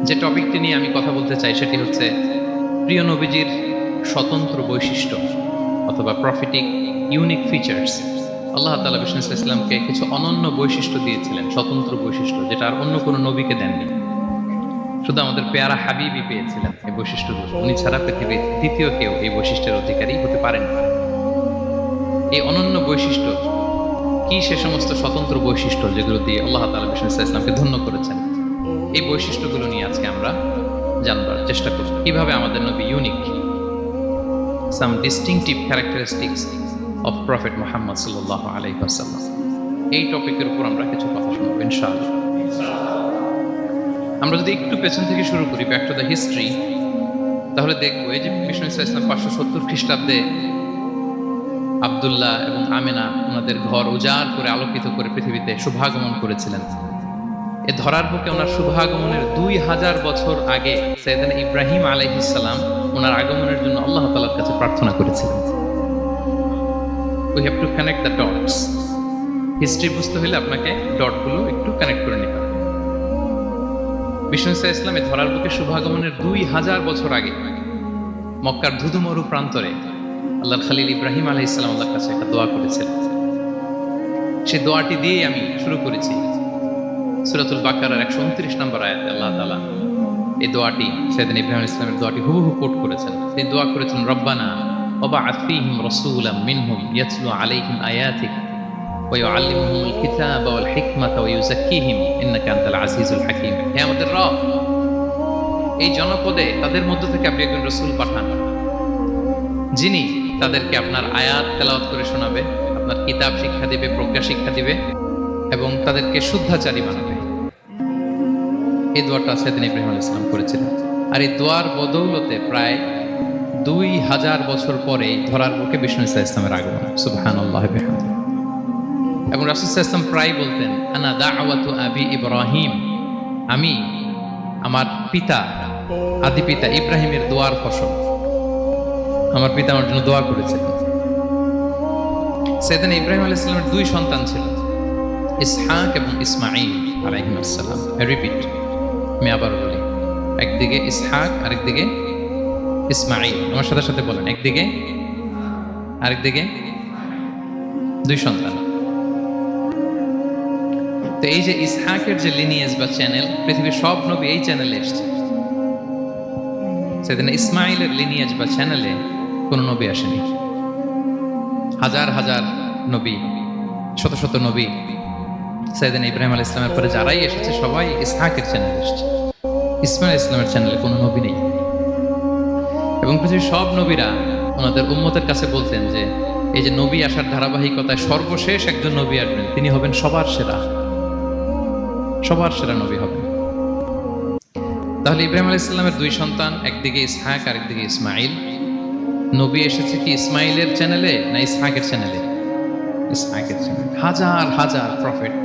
যে টপিকটি নিয়ে আমি কথা বলতে চাই সেটি হচ্ছে প্রিয় নবীজির স্বতন্ত্র বৈশিষ্ট্য অথবা প্রফিটিক ইউনিক ফিচার্স। আল্লাহ তাআলা বিষ্ণু ইসলামকে কিছু অনন্য বৈশিষ্ট্য দিয়েছিলেন, স্বতন্ত্র বৈশিষ্ট্য যেটা আর অন্য কোনো নবীকে দেননি। শুধু আমাদের পেয়ারা হাবিবই পেয়েছিলেন এই বৈশিষ্ট্যগুলো। উনি ছাড়া পৃথিবীর দ্বিতীয় কেউ এই বৈশিষ্ট্যের অধিকারী হতে পারেন। এই অনন্য বৈশিষ্ট্য কি? সে সমস্ত স্বতন্ত্র বৈশিষ্ট্য যেগুলো দিয়ে আল্লাহ তাআলা বিষ্ণু ইসলামকে ধন্য করেছেন। এই বৈশিষ্ট্যগুলো নিয়ে আজকে আমরা জানবার চেষ্টা করব, কিভাবে আমাদের নবী unique, some distinctive characteristics of prophet Muhammad সাল্লাল্লাহু আলাইহি ওয়াসাল্লাম। এই টপিকের উপর আমরা কিছু কথা শুনবো ইনশাআল্লাহ। আমরা যদি একটু পেছন থেকে শুরু করি, ব্যাক টু দ্য হিস্ট্রি, তাহলে দেখবো এই যে বিষ্ণু ইসলাম 570 খ্রিস্টাব্দে আব্দুল্লাহ এবং আমেনা ওনাদের ঘর উজাড় করে আলোকিত করে পৃথিবীতে শুভাগমন করেছিলেন। এ ধরার বুকে ওনার শুভাগমনের 2000 বছর আগে সাইয়েদনা ইব্রাহিম আলাইহিস সালাম ওনার আগমনের জন্য আল্লাহ তাআলার কাছে প্রার্থনা করেছিলেন। We have to connect the dots. History বুঝতে হলে আপনাকে ডটগুলো একটু কানেক্ট করে নিতে হবে। বিষ্ণু ইসলাম এ ধরার বুকে শুভাগমনের 2000 বছর আগে মক্কার ধুধুমরু প্রান্তরে আল্লাহর খলিল ইব্রাহিম আলাইহিস সালাম আল্লাহর কাছে একটা দোয়া করেছিলেন। সেই দোয়াটি দিয়েই আমি শুরু করেছি। সূরাতুল বাকারার 129 নম্বর আয়াতে আল্লাহ তাআলা এই দোয়াটি, সাইয়েদনা ইব্রাহিম আলাইহিস সালামের দোয়াটি হুবহু কোট করেছেন। তিনি দোয়া করেছেন, রব্বানা ওয়াবআথ ফীহিম রাসূলাম মিনহুম ইয়াতলু আলাইহিম আয়াতিক ওয়া ইউআল্লিমুহুমুল কিতাবা ওয়াল হিকমাতা ওয়া ইউযাক্কিহিম ইন্নাকা আনতাল আজিজুল হাকীম। হে আমাদের রব, এই জনপদে তাদের মধ্য থেকে আপনি একজন রাসূল পাঠান, যিনি তাদেরকে আপনার আয়াত তেলাওয়াত করে শোনাবে, আপনার কিতাব শিক্ষা দিবে, প্রজ্ঞা শিক্ষা দিবে এবং তাদেরকে শুদ্ধাচারী বানাবে। এই দোয়াটা সাইয়েদনা ইব্রাহিম আলাইহিস সালাম করেছিলেন। আর এই দোয়ার বদৌলতে প্রায় 2000 বছর পরে ধরার বুকে বিষ্ণু ইসলামের আগমন। সুবহানাল্লাহি ওয়া বিহামদিহি। এবং রাসূল সাল্লাল্লাহু আলাইহি ওয়াসাল্লাম প্রায় বলতেন, আনা দাওয়াতু আবি ইব্রাহিম, আমি আমার পিতা, আদি পিতা ইব্রাহিমের দোয়ার ফসল। আমার পিতা আমার জন্য দোয়া করেছেন। সাইয়েদনা ইব্রাহিম আলাইহিস সালামের 2 সন্তান ছিল, ইসহাক এবং ইসমাঈল আলাইহিস সালাম। রিপিট, আমি আবার বলি, একদিকে ইসহাক আরেকদিকে ইসমাঈল। আমার সাথে সাথে বলেন, একদিকে আরেকদিকে 2 সন্তান। তো এই যে ইসহাকের যে লিনিয়েজ বা চ্যানেল, পৃথিবীর সব নবী এই চ্যানেলে এসেছে। সাইয়েদনা ইসমাঈলের লিনিয়েজ বা চ্যানেলে কোন নবী আসেনি। হাজার হাজার নবী, শত শত নবী সাইয়েদনা ইব্রাহিম আলাইহিস সালামের পরে যারাই এসেছে সবাই ইসহাকের চ্যানেলে এসেছে। ইসমাঈল ইসলামের চ্যানেলে কোনো নবী নেই। এবং পৃথিবীর সব নবীরা ওনাদের উম্মতের কাছে বলতেন যে এই যে নবী আসার ধারাবাহিকতায় সর্বশেষ একজন নবী আসবেন, তিনি হবেন সবার সেরা, সবার সেরা নবী হবেন। তাহলে ইব্রাহিম আলাইহিস সালামের 2 সন্তান, একদিকে ইসহাক আরেকদিকে ইসমাঈল। নবী এসেছে কি ইসমাঈলের চ্যানেলে না ইসহাকের চ্যানেলে? ইসহাকের চ্যানেলে। হাজার হাজার prophet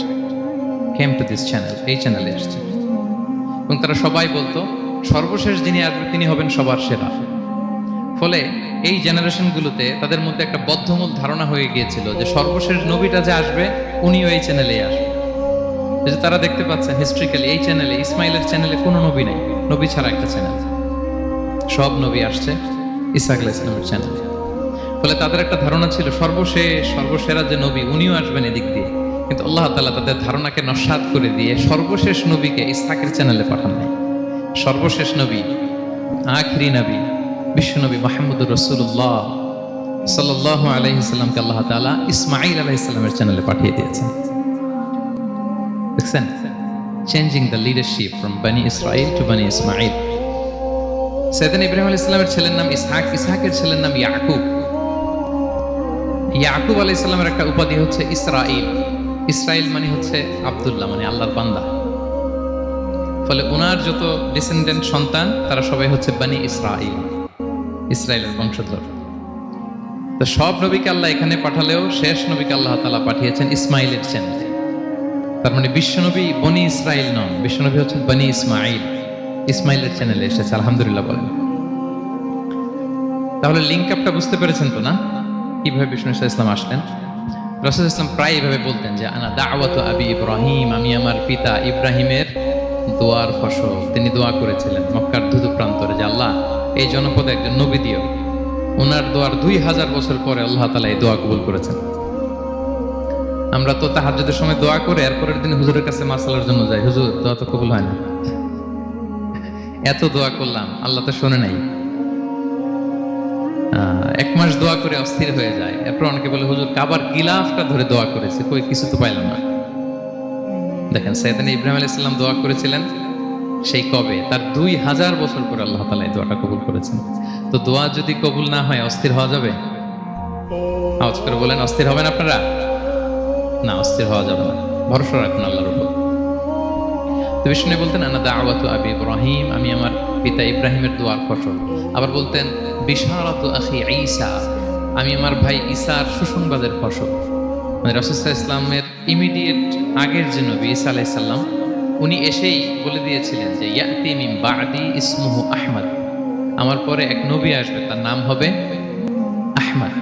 came to this channel, এই চ্যানেলে এসেছে। এবং তারা সবাই বলতো সর্বশেষ যিনি আসবেন তিনি হবেন সবার সেরা। ফলে এই জেনারেশনগুলোতে তাদের মধ্যে একটা বদ্ধমূল ধারণা হয়ে গিয়েছিল যে সর্বশেষ নবীটা যে আসবে উনিও এই চ্যানেলেই আসবে। যে তারা দেখতে পাচ্ছেন হিস্ট্রিক্যালি এই চ্যানেলে, ইসমাঈলের চ্যানেলে কোনো নবী নেই, নবী ছাড়া একটা চ্যানেল। সব নবী আসছে ইসহাক আলাইহিস সালামের চ্যানেলে। ফলে তাদের একটা ধারণা ছিল সর্বসেরা যে নবী উনিও আসবেন এদিক দিয়ে। কিন্তু আল্লাহ তাআলা তাদের ধারণাকে নস্যাৎ করে দিয়ে সর্বশেষ নবীকে ইসহাকের চ্যানেলে পাঠান নাই। সর্বশেষ নবী, আখিরি নবী, বিশ্বনবী মুহাম্মদুর রাসূলুল্লাহ সাল্লাল্লাহু আলাইহি সাল্লামকে আল্লাহ তাআলা ইসমাঈল আলাইহিস সালামের চ্যানেলে পাঠিয়ে দিয়েছেন। দেখছেন, চেঞ্জিং দ্য লিডারশিপ ফ্রম বনি ইসরাইল টু বনি ইসমাঈল। সাইয়েদনা ইব্রাহিম আলাইহিস সালামের ছেলের নাম ইসহাক, ইসহাকের ছেলের নাম ইয়াকুব। ইয়াকুব আলাইহিস সালামের একটা উপাধি হচ্ছে ইসরাইল। ইসরাইল মানে হচ্ছে আব্দুল্লাহ, মানে আল্লাহর বান্দা। ফলে ওনার যত ডিসেন্ডেন্ট সন্তান তারা সবাই হচ্ছে বনি ইসরাইল, ইসরাইলের বংশধর। তো সব নবীকে আল্লাহ এখানে পাঠালেও শেষ নবীকে আল্লাহ তাআলা পাঠিয়েছেন ইসমাঈলের চ্যানেলে। তার মানে বিশ্বনবী বনি ইসরাইল নন, বিশ্বনবী হচ্ছেন বনি ইসমাঈল, ইসমাঈলের চ্যানেলে এসেছে। আলহামদুলিল্লাহ বলেন। তাহলে লিঙ্ক আপটা বুঝতে পেরেছেন তো না, কিভাবে বিষ্ণু ইসলাম আসলেন? রাসূল ইসলাম প্রায় এইভাবে বলতেন যে আনা দাওয়াতু আবি ইব্রাহিম, আমি আমার পিতা ইব্রাহিমের দোয়ার ফসল। তিনি দোয়া করেছিলেন মক্কার ধুধু প্রান্তরে যে আল্লাহ এই জনপদে একজন নবী দিও। ওনার দোয়ার 2000 বছর পরে আল্লাহ তাআলা এই দোয়া কবুল করেছেন। আমরা তো তাহাজ্জুদের সময় দোয়া করে এরপরের দিন হুজুরের কাছে মাসালার জন্য যাই, হুজুর দোয়া তো কবুল হয় না। এত দোয়া করলাম আল্লাহ তো শোনে নাই। 1 মাস দোয়া করে অস্থির হয়ে যায়। এরপর অনেকে বলে হুজুর কাবার গিলাফটা ধরে দোয়া করেছে, কই কিছু তো পাইলাম না। দেখেন সাইয়েদনা ইব্রাহিম আলাইহিস সালাম দোয়া করেছিলেন সেই কবে, তার 2000 বছর পরে আল্লাহ তাআলা এই দোয়াটা কবুল করেছেন। তো দোয়া যদি কবুল না হয় অস্থির হওয়া যাবে? আওয়াজ করে বলেন, অস্থির হবেন আপনারা? না, অস্থির হওয়া যাবে না, ভরসা রাখুন আল্লাহর উপর। তো বিষ্ণু বলতেন আনা দাওয়াতু আবি ইব্রাহিম, আমি আমার পিতা ইব্রাহিমের দোয়ার ফসল। আবার বলতেন বিশারাতু আখি ঈসা, আমি আমার ভাই ঈসার সুসংবাদের ফসল। মানে রাসূল সাল্লাল্লাহু আলাইহি ওয়াসাল্লামের ইমিডিয়েট আগের যে নবী ঈসা আলাইহিস সালাম, উনি এসেই বলে দিয়েছিলেন যে ইয়াতি মিন বাদি ইসমুহু আহমদ, আমার পরে এক নবী আসবে তার নাম হবে আহমদ।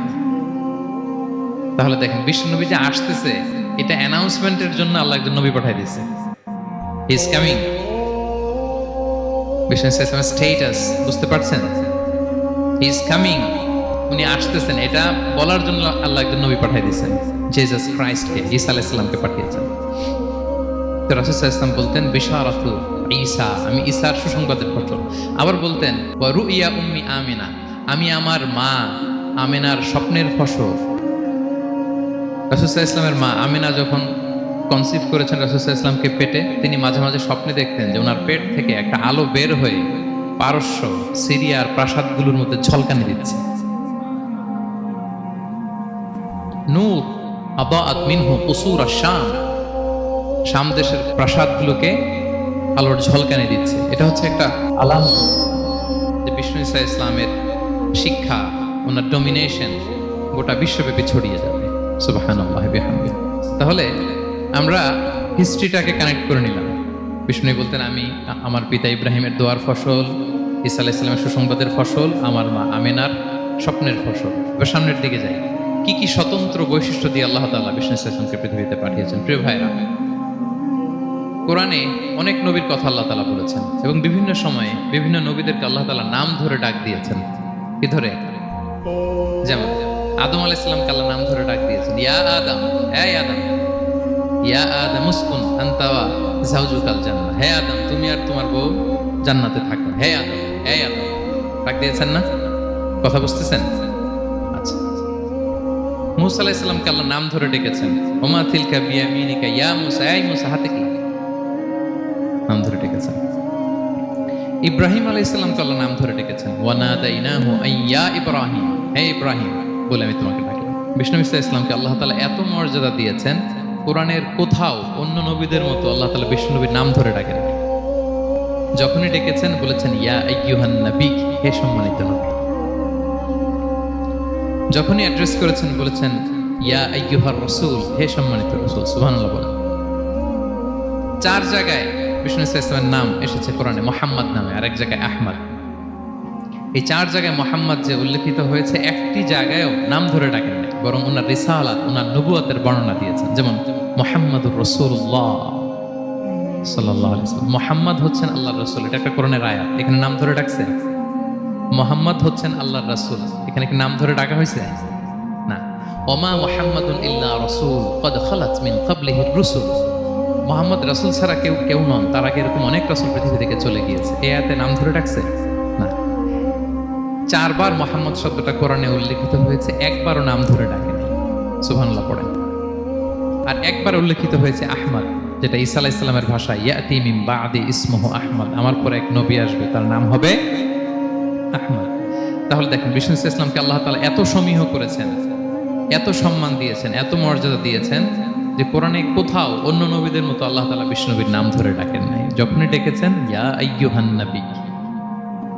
তাহলে দেখেন বিশ্ব নবী যে আসতেছে এটা অ্যানাউন্সমেন্টের জন্য আল্লাহ একজন নবী পাঠিয়ে দিয়েছে। He is coming. বিশ্ব নবীর স্ট্যাটাস বুঝতে পারছেন? হি ইজ কামিং, উনি আসতেছেন, এটা বলার জন্য আল্লাহ একজন নবী পাঠিয়ে দিয়েছেন, জিসাস ক্রাইস্টকে, ঈসা আলাইহিস সালামকে পাঠিয়েছেন। তো রাসূল সাল্লাল্লাহু আলাইহি ওয়াসাল্লাম বলতেন বিশারাতু ঈসা, আমি ঈসার সুসংবাদের ফসল। আবার বলতেন ওয়া রুইয়া উম্মি আমিনা, আমি আমার মা আমিনার স্বপ্নের ফসল। রাসূল সাল্লাল্লাহু আলাইহি ওয়াসাল্লামের মা আমিনা যখন কনসিভ করেছেন রাসূল সাল্লাল্লাহু আলাইহি ওয়াসাল্লামকে পেটে, তিনি মাঝে মাঝে স্বপ্নে দেখতেন যে ওনার পেট থেকে একটা আলো বের হয়ে পারস্য সিরিয়ার প্রাসাদগুলোর মধ্যে ঝলকানি দিচ্ছে। নূর আদাআত মিনহু কুসুর আশ-শাম, শাম দেশের প্রাসাদগুলোকে আলোর ঝলকানি দিচ্ছে। এটা হচ্ছে একটা আলামত যে বিষ্ণু ঈসা ইসলামের শিক্ষা, ওনার ডমিনেশন গোটা বিশ্বব্যাপী ছড়িয়ে যাবে। সুবহানাল্লাহি বিহামদিহি। তাহলে আমরা হিস্ট্রিটাকে কানেক্ট করে নিলাম। বিষ্ণু বলতেন আমি আমার পিতা ইব্রাহিমের দোয়ার ফসল, ঈসা আলাইহিস সালামের সুসংবাদের ফসল, আমার মা আমিনার স্বপ্নের ফসল। এবার সামনের দিকে যাই, কি কি স্বতন্ত্র বৈশিষ্ট্য দিয়ে আল্লাহ তাআলা বিষ্ণু ঈসা ইসলামকে পৃথিবীতে পাঠিয়েছেন। প্রিয় ভাইরা, কোরআনে অনেক নবীর কথা আল্লাহ তাআলা বলেছেন এবং বিভিন্ন সময়ে বিভিন্ন নবীদেরকে আল্লাহ তাআলা নাম ধরে ডাক দিয়েছেন। কি ধরে? যেমন আদম আলাইহিস সালামকে আল্লাহ নাম ধরে ডাক দিয়েছেন, ইয়া আদম, হে আদম, ইয়া আদম উসকুন আনতা ওয়া যাওজুকাল জান্নাহ, হে আদম তুমি আর তোমার বউ জান্নাতে থাকো, হে আদম, হে আদম, ডাক দিয়েছেন না? কথা বুঝতেছেন? আচ্ছা। মূসা আলাইহিস সালামকে আল্লাহ নাম ধরে ডেকেছেন, ওমা তিলকা বিয়ামিনিকা ইয়া মূসা, এই মূসা হাতে কি, নাম ধরে ডেকেছেন। ইব্রাহিম আলাইহিস সালামকে আল্লাহ নাম ধরে ডেকেছেন, ওয়া নাদাইনাহু আইয়া ইব্রাহিম, হে ইব্রাহিম বলে আমি তোমাকে ডাকলাম। বিষ্ণু ঈসা ইসলামকে আল্লাহ তাআলা এত মর্যাদা দিয়েছেন, কোরআনের কোথাও অন্য নবীদের মতো আল্লাহ তাআলা বিষ্ণু নবীর নাম ধরে ডাকেন। যখনই ডেকেছেন বলেছেন ইয়া আইয়ুহান নবী, হে সম্মানিত নবী। যখনই অ্যাড্রেস করেছেন বলেছেন ইয়া আইয়ুহার রাসূল, হে সম্মানিত রাসূল। সুবহানাল্লাহ বলেন। 4 জায়গায় বিষ্ণু ঈসা ইসলামের নাম এসেছে কোরআনে মুহাম্মদ নামে, আর এক জায়গায় আহমদ। এই 4 জায়গায় মুহাম্মদ যে উল্লেখিত হয়েছে, একটি জায়গায়ও নাম ধরে ডাকেন নাই, বরং ওনার রিসালাত, ওনার নবুয়তের বর্ণনা দিয়েছেন। যেমন মুহাম্মাদুর রাসূলুল্লাহ সাল্লাল্লাহু আলাইহি ওয়াসাল্লাম, মুহাম্মদ হচ্ছেন আল্লাহর রাসূল, এটা একটা কোরআনের আয়াত। এখানে নাম ধরে ডাকছে মুহাম্মদ হচ্ছেন আল্লাহর রাসূল, এখানে কি নাম ধরে ডাকা হয়েছে? না। ওমা মুহাম্মাদুন ইল্লা রাসূল ক্বাদ খালাত মিন ক্বাবলিহির রুসুল, মুহাম্মদ রাসূল ছাড়া কেউ নন, তার আগে এরকম অনেক রাসূল পৃথিবী থেকে চলে গিয়েছে। এই আয়াতে নাম ধরে ডাকছে না। 4 বার মুহাম্মদ শব্দটা কোরআনে উল্লেখিত হয়েছে, একবারও নাম ধরে ডাকেনি। সুবহানাল্লাহ পড়েন। আর একবার উল্লেখিত হয়েছে আহমদ, যেটা ঈসা আলাইহিস সালামের ভাষা, ইয়াতি মিন বাদি ইসমুহু আহমদ, আমার পরে এক নবী আসবে তার নাম হবে আহমদ। তাহলে দেখেন বিষ্ণু ইসলামকে আল্লাহ তাআলা এত সমীহ করেছেন, এত সম্মান দিয়েছেন, এত মর্যাদা দিয়েছেন যে কোরআনে কোথাও অন্য নবীদের মতো আল্লাহ তাআলা বিষ্ণু নবীর নাম ধরে ডাকেন নাই। যখনই ডেকেছেন ইয়া আইয়ুহান নবী,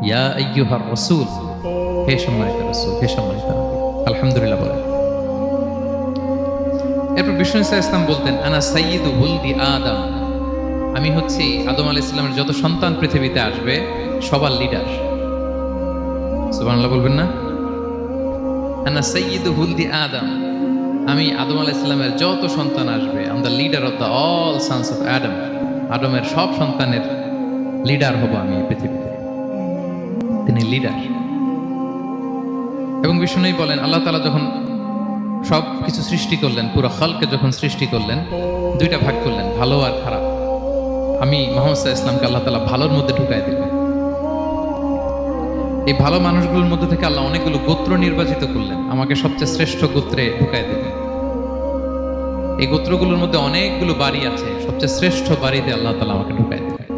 ইয়া আইয়ুহার রাসূল, হে সম্মানিত রাসূল, হে সম্মানিত নবী। আলহামদুলিল্লাহ বলেন। এরপর বিষ্ণু ইসলাম বলতেন আনা সাইয়্যিদু ওয়ালদি আদম, আমি হচ্ছি আদম আলাইহিস সালামের যত সন্তান পৃথিবীতে আসবে সবার লিডার। সুবহানাল্লাহ বলবেন না? আনা সাইয়্যিদু ওয়ালদি আদম, আমি আদম আলাইহিস সালামের যত সন্তান আসবে, I am the leader of the all sons of আদম। আদমের সব সন্তানের লিডার হব আমি এই পৃথিবীতে। তিনি লিডার। এবং বিষ্ণু বলেন আল্লাহ তাআলা যখন সব কিছু সৃষ্টি করলেন, পুরো খালকে যখন সৃষ্টি করলেন, দুইটা ভাগ করলেন, ভালো আর খারাপ। আমি মুহাম্মদ সাল্লাল্লাহু আলাইহি ওয়াসাল্লামকে আল্লাহ তাআলা ভালোর মধ্যে ঢুকাই দিলেন। এই ভালো মানুষগুলোর মধ্যে থেকে আল্লাহ অনেকগুলো গোত্র নির্বাচিত করলেন, আমাকে সবচেয়ে শ্রেষ্ঠ গোত্রে ঢুকাই দিলেন। এই গোত্রগুলোর মধ্যে অনেকগুলো বাড়ি আছে, সবচেয়ে শ্রেষ্ঠ বাড়িতে আল্লাহ তাআলা আমাকে ঢুকাই দিলেন।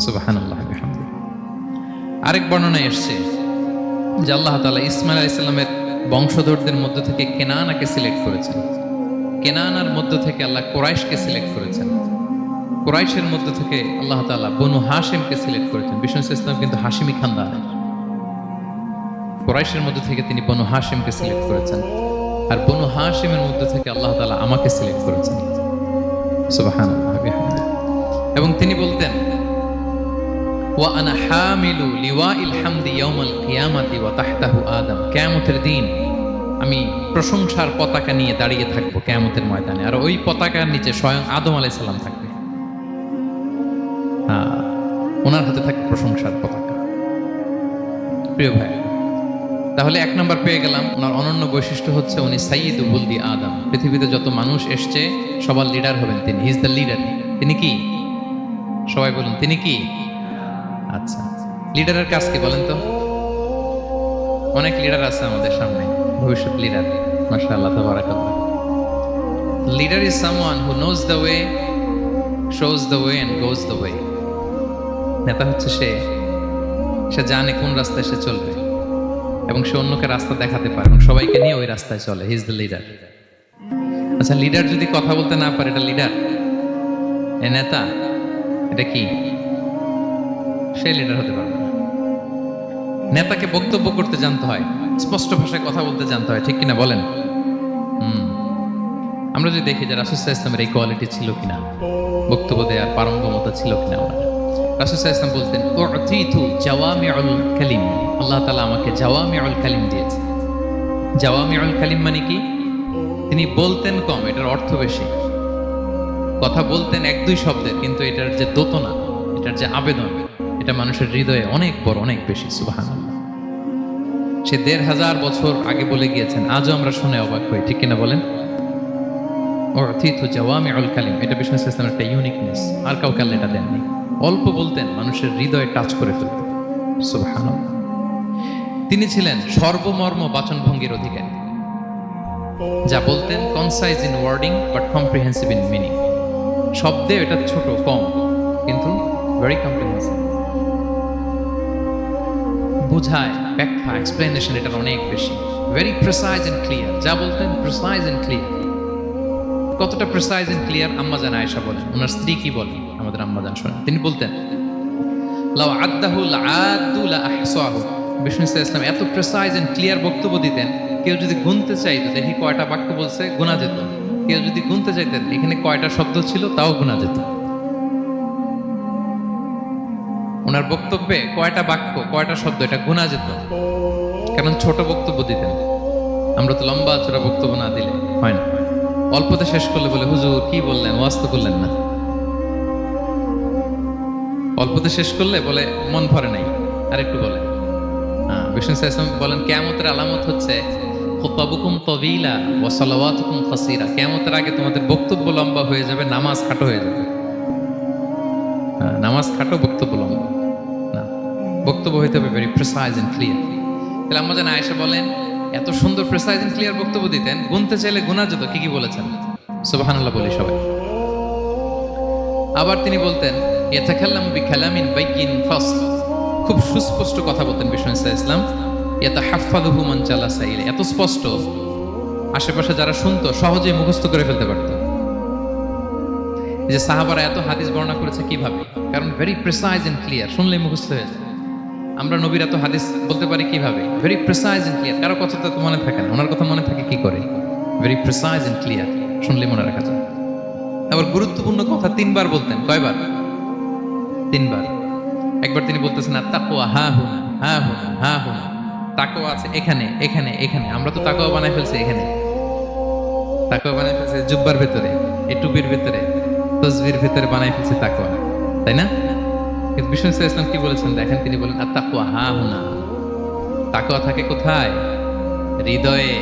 সুবহানাল্লাহ ওয়া বিহামদিহি। আরেক বর্ণনায় এসেছে যে আল্লাহ তাআলা ইসমাঈল আলাইহিস সালামের বংশধরদের মধ্য থেকে কেনানাকে সিলেক্ট করেছেন। কেনানার মধ্য থেকে আল্লাহ কুরাইশকে সিলেক্ট করেছেন। কুরাইশের মধ্য থেকে আল্লাহ তাআলা বনু হাশিমকে সিলেক্ট করেছেন। বিষ্ণু ইসলাম কিন্তু হাশিমি খানদানের। কুরাইশের মধ্য থেকে তিনি বনু হাশিমকে সিলেক্ট করেছেন, আর বনু হাশিমের মধ্য থেকে আল্লাহ তাআলা আমাকে সিলেক্ট করেছেন। সুবহানাল্লাহ ওয়া বিহামদিহি। এবং তিনি বলতেন ওয়া আনা হামিলু লিওয়াইল হামদি ইয়াউমাল কিয়ামাতি ওয়া তাহতাহু আদম। কিয়ামতের দিন আমি প্রশংসার পতাকা নিয়ে দাঁড়িয়ে থাকবো কিয়ামতের ময়দানে, আর ওই পতাকার নিচে স্বয়ং আদম আলাইহিস সালাম থাকবে। ওনার হাতে থাকবে প্রশংসার পতাকা। প্রিয় ভাই, তাহলে এক নাম্বার পেয়ে গেলাম, ওনার অনন্য বৈশিষ্ট্য হচ্ছে উনি সাইয়্যিদু বুলদি আদম। পৃথিবীতে যত মানুষ এসছে সবার লিডার হবেন তিনি। হি ইজ দ্য লিডার। তিনি কি? সবাই বলুন তিনি কি? আচ্ছা, লিডারের কাজ কি বলেন তো? অনেক লিডার আছে আমাদের সামনে, ভবিষ্যৎ লিডার, মাশাআল্লাহ তাবারাকাল্লাহ। Leader is someone who knows the way, shows the way and goes the way. নেতা হচ্ছে সে জানে কোন রাস্তায় সে চলবে এবং সে অন্যকে রাস্তা দেখাতে পারে এবং সবাইকে নিয়ে ওই রাস্তায় চলে। হি ইজ দ্য লিডার। আচ্ছা, লিডার যদি কথা বলতে না পারে, এটা লিডার? এ নেতা? এটা কি? সে লিডার হতে পারবে না। নেতাকে বক্তব্য করতে জানতে হয়, স্পষ্ট ভাষায় কথা বলতে জানতে হয়, ঠিক কিনা বলেন? আমরা যদি দেখি যে রাসূল সাল্লাল্লাহু আলাইহি ওয়াসাল্লামের এই কোয়ালিটি ছিল কিনা, বক্তব্য দেওয়ার পারঙ্গমতা ছিল কিনা। রাসূল সাল্লাল্লাহু আলাইহি ওয়াসাল্লাম বলতেন উতিতু জাওয়ামিউল কালিম। আল্লাহ তাআলা আমাকে জাওয়ামিউল কালিম দিয়েছে। জাওয়ামিউল কালিম মানে কি? তিনি বলতেন কম, এটার অর্থ বেশি। কথা বলতেন এক দুই শব্দের, কিন্তু এটার যে দোতনা, এটার যে আবেদন, এটা মানুষের হৃদয়ে অনেক বড়, অনেক বেশি। সুবহানাল্লাহ। সে ১৫০০ বছর আগে বলে গিয়েছেন, আজও আমরা শুনে অবাক হই, ঠিক কিনা বলেন? উতিতু জাওয়ামিউল কালিম, এটা বিষ্ণু ইসলামের একটা ইউনিকনেস, আর কাউকে আল্লাহ এটা দেননি। অল্প বলতেন, মানুষের হৃদয়ে টাচ করে ফেলতেন। সুবহানাল্লাহ। তিনি ছিলেন সর্বমর্ম বাচনভঙ্গির অধিকারী। যা বলতেন concise in wording but comprehensive in meaning. শব্দে এটা ছোট, কম, কিন্তু ভেরি কম্প্রিহেন্সিভ। বুঝায়, ব্যাখ্যা, এক্সপ্লেনেশন এটার অনেক বেশি। Very precise and clear. যা বলতেন প্রিসাইজ এন্ড ক্লিয়ার। কতটা প্রিসাইজ এন্ড ক্লিয়ার আম্মা জান আয়েশা বলেন, ওনার স্ত্রী কি বলেন আমাদের আম্মা জান শোনেন। তিনি বলতেন লাউ আদাহু লাআদু লা আহসাহু। বিষ্ণু ইসলাম এত প্রিসাইজ এন্ড ক্লিয়ার বক্তব্য দিতেন, কেউ যদি গুনতে চাইতো দেখি কয়টা বাক্য বলছে, গোনা যেত। কেউ যদি গুনতে চাইতেন এখানে কয়টা শব্দ ছিল, তাও গোনা যেত। ওনার বক্তব্যে কয়টা বাক্য, কয়টা শব্দ, এটা গোনা যেত, কারণ ছোট বক্তব্য দিতেন। আমরা তো লম্বা চড়া বক্তব্য না দিলে হয় না। অল্পতে শেষ করলে বলে হুজুর কি বললেন, ওয়াজ তো করলেন না। অল্পতে শেষ করলে বলে মন ভরে নাই, আর একটু বলে। বিষ্ণু ইসলাম বলেন কিয়ামতের আলামত হচ্ছে খুতবাকুম তাওয়িলা ওয়া সালাওয়াতুকুম কাসীরা। কিয়ামতের আগে তোমাদের বক্তব্য লম্বা হয়ে যাবে, নামাজ খাটো হয়ে যাবে। নামাজ খাটো, বক্তব্য লম্বা না। বক্তব্য হইতে হবে ভেরি প্রিসাইজ এন্ড ক্লিয়ার। তাহলে আম্মা জান আয়েশা বলেন এত সুন্দর প্রিসাইজ এন্ড ক্লিয়ার বক্তব্য দিতেন, গুনতে চাইলে গুনা যেত। কি কি বলেছেন? সুবহানাল্লাহ বলি সবাই। আবার তিনি বলতেন ইয়াতাকাল্লামু বিকালামিন বাইয়িন ফাসল। খুব সুস্পষ্ট কথা বলতেন বিষ্ণু ইসলাম। ইয়াতাহাফফাযুহু মান জালাসা ইলাইহি। এত স্পষ্ট, আশেপাশে যারা শুনতো সহজেই মুখস্থ করে ফেলতে পারত। যে সাহাবারা এত হাদিস বর্ণনা করেছে কিভাবে? কারণ ভেরি প্রিসাইজ এন্ড ক্লিয়ার, শুনলেই মুখস্থ হয়ে যায়। আমরা নবীর এত হাদিস বলতে পারি কিভাবে? Very precise and clear. কারো কথা তো মনে থাকে না, ওনার কথা মনে থাকে কি করে? ভেরি প্রিসাইজ এন্ড ক্লিয়ার, শুনলে মনে রাখা যায়। আবার গুরুত্বপূর্ণ কথা 3 বার বলতেন। কয়বার? 3 বার। একবার তিনি বলতেছেন তাকওয়া হা হুনা, হা হুনা, হা হুনা। তাকওয়া আছে এখানে, এখানে, এখানে। আমরা তো তাকওয়া বানাই ফেলছি এখানে, তাকওয়া বানাই ফেলছি জুব্বার ভেতরে, এই টুপির ভেতরে, তসবির ভিতরে বানাই ফেলছি তাকওয়া, তাই না? কিন্তু বিষ্ণু সাল্লাল্লাহু আলাইহি ওয়াসাল্লাম কি বলেছেন দেখেন, তিনি বলেন আত-তাকওয়া হা হুনা, তাকওয়া থাকে কোথায়? হৃদয়ে।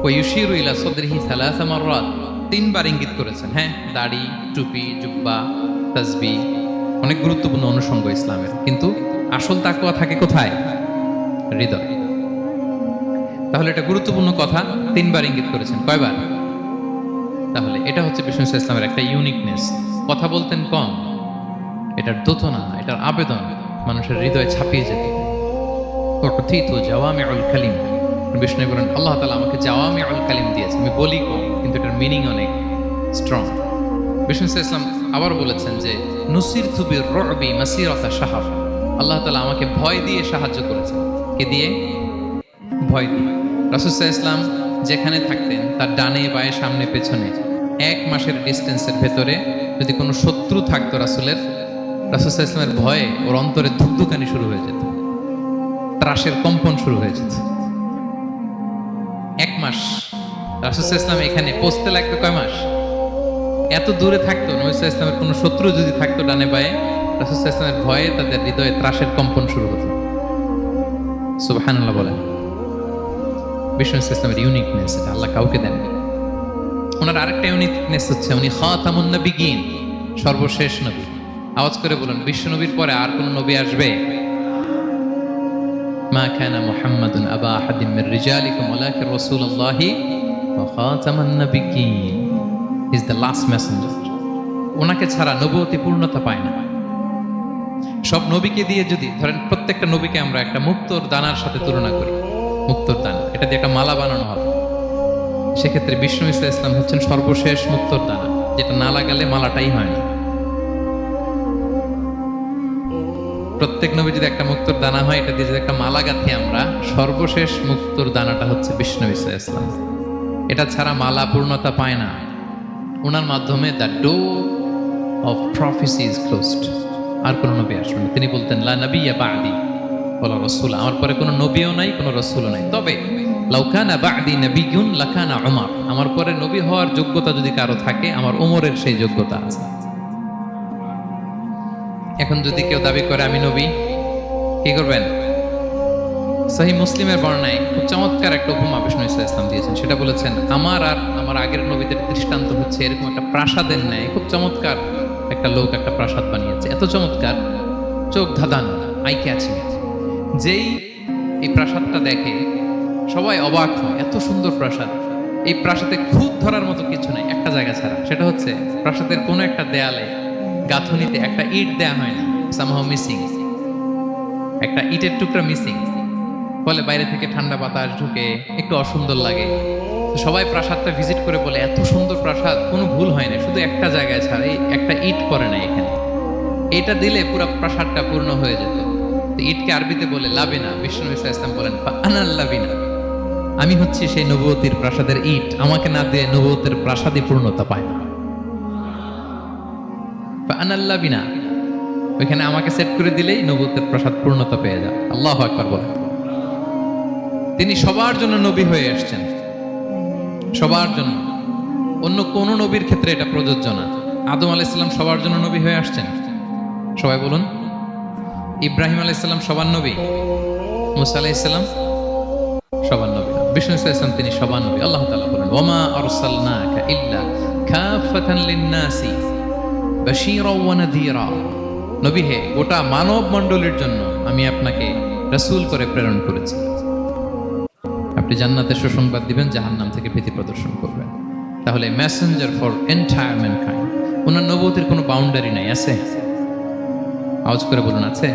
ওয়ায়ুশিরু ইলা সাদরিহি সালাসা মাররাত, তিনবার ইঙ্গিত করেছেন। হ্যাঁ, দাড়ি, টুপি, জুব্বা, তাসবিহ অনেক গুরুত্বপূর্ণ অনুষঙ্গ ইসলামের, কিন্তু আসল তাকওয়া থাকে কোথায়? হৃদয়। তাহলে এটা গুরুত্বপূর্ণ কথা, তিনবার ইঙ্গিত করেছেন। কয়বার? তাহলে এটা হচ্ছে বিষ্ণু ইসলামের একটা ইউনিকনেস। কথা বলতেন কম, এটার দোতনা, এটার আবেদন মানুষের হৃদয়ে ছাপিয়ে যেত। অকথিতু জাওয়ামিউল কালিম, বিষ্ণু বলেন আল্লাহ তাআলা আমাকে জাওয়ামিউল কালিম দিয়েছে, আমি বলি কম কিন্তু এটার মিনিং অনেক স্ট্রং। বিষ্ণু ইসলাম আবার বলেছেন যে নুসিরতু বির-রু'বি মাসিরাতা শাহর, আল্লাহ তাআলা আমাকে ভয় দিয়ে সাহায্য করেছেন। কে দিয়ে? ভয় দিয়ে। রাসূল সাল্লাল্লাহু আলাইহি ওয়াসাল্লাম যেখানে থাকতেন তার ডানে বায়ে সামনে পেছনে 1 মাসের ডিস্টেন্সের ভেতরে যদি কোনো শত্রু থাকতো রাসূল সাল্লাল্লাহু আলাইহি ওয়াসাল্লামের ভয়ে ওর অন্তরে ধুকধুকানি শুরু হয়ে যেত, ত্রাসের কম্পন শুরু হয়ে যেত। 1 মাস রাসূল সাল্লাল্লাহু আলাইহি ওয়াসাল্লাম এখানে পৌঁছতে লাগবে কয় মাস? এত দূরে থাকতো, নবী সাল্লাল্লাহু আলাইহি ওয়াসাল্লামের কোনো শত্রু যদি থাকতো ডানে বায়ে, রাসূল সাল্লাল্লাহু আলাইহি ওয়াসাল্লামের ভয়ে তাদের হৃদয়ে ত্রাসের কম্পন শুরু হতো। সুবহানাল্লাহ বলেন। বিষ্ণু ইসলামের ইউনিকনেস, এটা আল্লাহ কাউকে দেননি। ওনার আরেকটা ইউনিকনেস হচ্ছে উনি খাতামুন নবিয়্যিন, সর্বশেষ নবী। আওয়াজ করে বলুন, বিশ্ব নবীর পরে আর কোন নবী আসবে? মা কানা মুহাম্মাদুন আবা আহাদিন মির রিজালিকুম ওয়ালাকিন রাসূলুল্লাহি ওয়া খাতামুন নবিয়্যিন, he is the last messenger. ওনাকে ছাড়া নবুয়তি পূর্ণতা পায় না। সব নবীকে দিয়ে যদি ধরেন প্রত্যেকটা নবীকে আমরা একটা মুক্তোর দানার সাথে তুলনা করি, মুক্তোর দানা, এটা দিয়ে একটা মালা বানানো হবে, সেক্ষেত্রে বিষ্ণু ইসলাম হচ্ছেন সর্বশেষ মুক্তোর দানা, যেটা না লাগালে মালাটাই হয় না। প্রত্যেক নবী যদি একটা মুক্তোর দানা হয়, এটা দিয়ে যদি একটা মালা গাঁথি আমরা, সর্বশেষ মুক্তোর দানাটা হচ্ছে বিষ্ণু ইসলাম। এটা ছাড়া মালা পূর্ণতা পায় না। ওনার মাধ্যমে the door of prophecy is closed. আর কোন নবী আসবেন না। তিনি বলতেন লা নাবিয়্যা বা'দি ওয়ালা রাসূল, আমার পরে কোনো নবীও নাই, কোনো রাসূলও নাই। তবে লাউ কানা বা'দি নাবিয়্যুন লাকানা উমর, আমার পরে নবী হওয়ার যোগ্যতা যদি কারো থাকে, আমার ওমরের সেই যোগ্যতা আছে। এখন যদি কেউ দাবি করে আমি নবী, কি করবেন? সহিহ মুসলিমের বর্ণনায় খুব চমৎকার একটা উপমা বিষ্ণু ইসলাম দিয়েছেন। সেটা বলেছেন, আমার আর আমার আগের নবীদের দৃষ্টান্ত হচ্ছে এরকম একটা প্রাসাদের ন্যায়। খুব চমৎকার একটা লোক একটা প্রাসাদ বানিয়েছে, এত চমৎকার, চোখ ধাঁধানো, আই ক্যাচিং। যেই এই প্রাসাদটা দেখে সবাই অবাক হয়, এত সুন্দর প্রাসাদ। এই প্রাসাদে খুঁত ধরার মতো কিছু নাই একটা জায়গা ছাড়া, সেটা হচ্ছে প্রাসাদের কোনো একটা দেয়ালে গাঁথুনিতে একটা ইট দেয়া হয় না, সামহাউ মিসিং, একটা ইটের টুকরা মিসিং। ফলে বাইরে থেকে ঠান্ডা বাতাস ঢুকে একটু অসুন্দর লাগে। সবাই প্রাসাদটা ভিজিট করে বলে এত সুন্দর প্রাসাদ, কোনো ভুল হয় না, শুধু একটা জায়গায় ছাড়া, এই একটা ইট পড়ে না এখানে। এটা দিলে পুরো প্রাসাদটা পূর্ণ হয়ে যেত। ইটকে আরবিতে বলে লাবিনা। বিষ্ণু ইসলাম বলেন আনাল লাবিনা, আমি হচ্ছি সেই নবুয়তির প্রাসাদের ইট, আমাকে না দিয়ে নবুয়তের প্রাসাদই পূর্ণতা পায় না। আনাল লাবিনা, ওইখানে আমাকে সেট করে দিলেই নবুয়তের প্রাসাদ পূর্ণতা পেয়ে যায়। আল্লাহু আকবার বলেন। তিনি সবার জন্য নবী হয়ে এসেছেন, সবার জন্য। অন্য কোন নবীর ক্ষেত্রে এটা প্রযোজ্য না। আদম আলাইহিস সালাম সবার জন্য নবী হয়ে আসছেন, সবাই বলুন। ইব্রাহিম আলাইহিস সালাম সবার নবী, মুসা আলাইহিস সালাম সবার নবী, বিষ্ণু ইসলাম তিনি সবার নবী। আল্লাহ তাআলা বলেন ওয়ামা আরসালনাকা ইল্লা কাফাতান লিন-নাসি বাশীরাও ওয়া নাযীরা, নবী হে, গোটা মানব মণ্ডলীর জন্য আমি আপনাকে রাসূল করে প্রেরণ করেছি। আপনি জান্নাতের সুসংবাদ দিবেন, জাহান্নাম থেকে ভীতি প্রদর্শন করবেন। তাহলে মেসেঞ্জার ফর এন্টায়ার ম্যানকাইন্ড। ওনার নবুয়তের কোনো বাউন্ডারি নাই, আছে? আওয়াজ করে বলুন, আছে?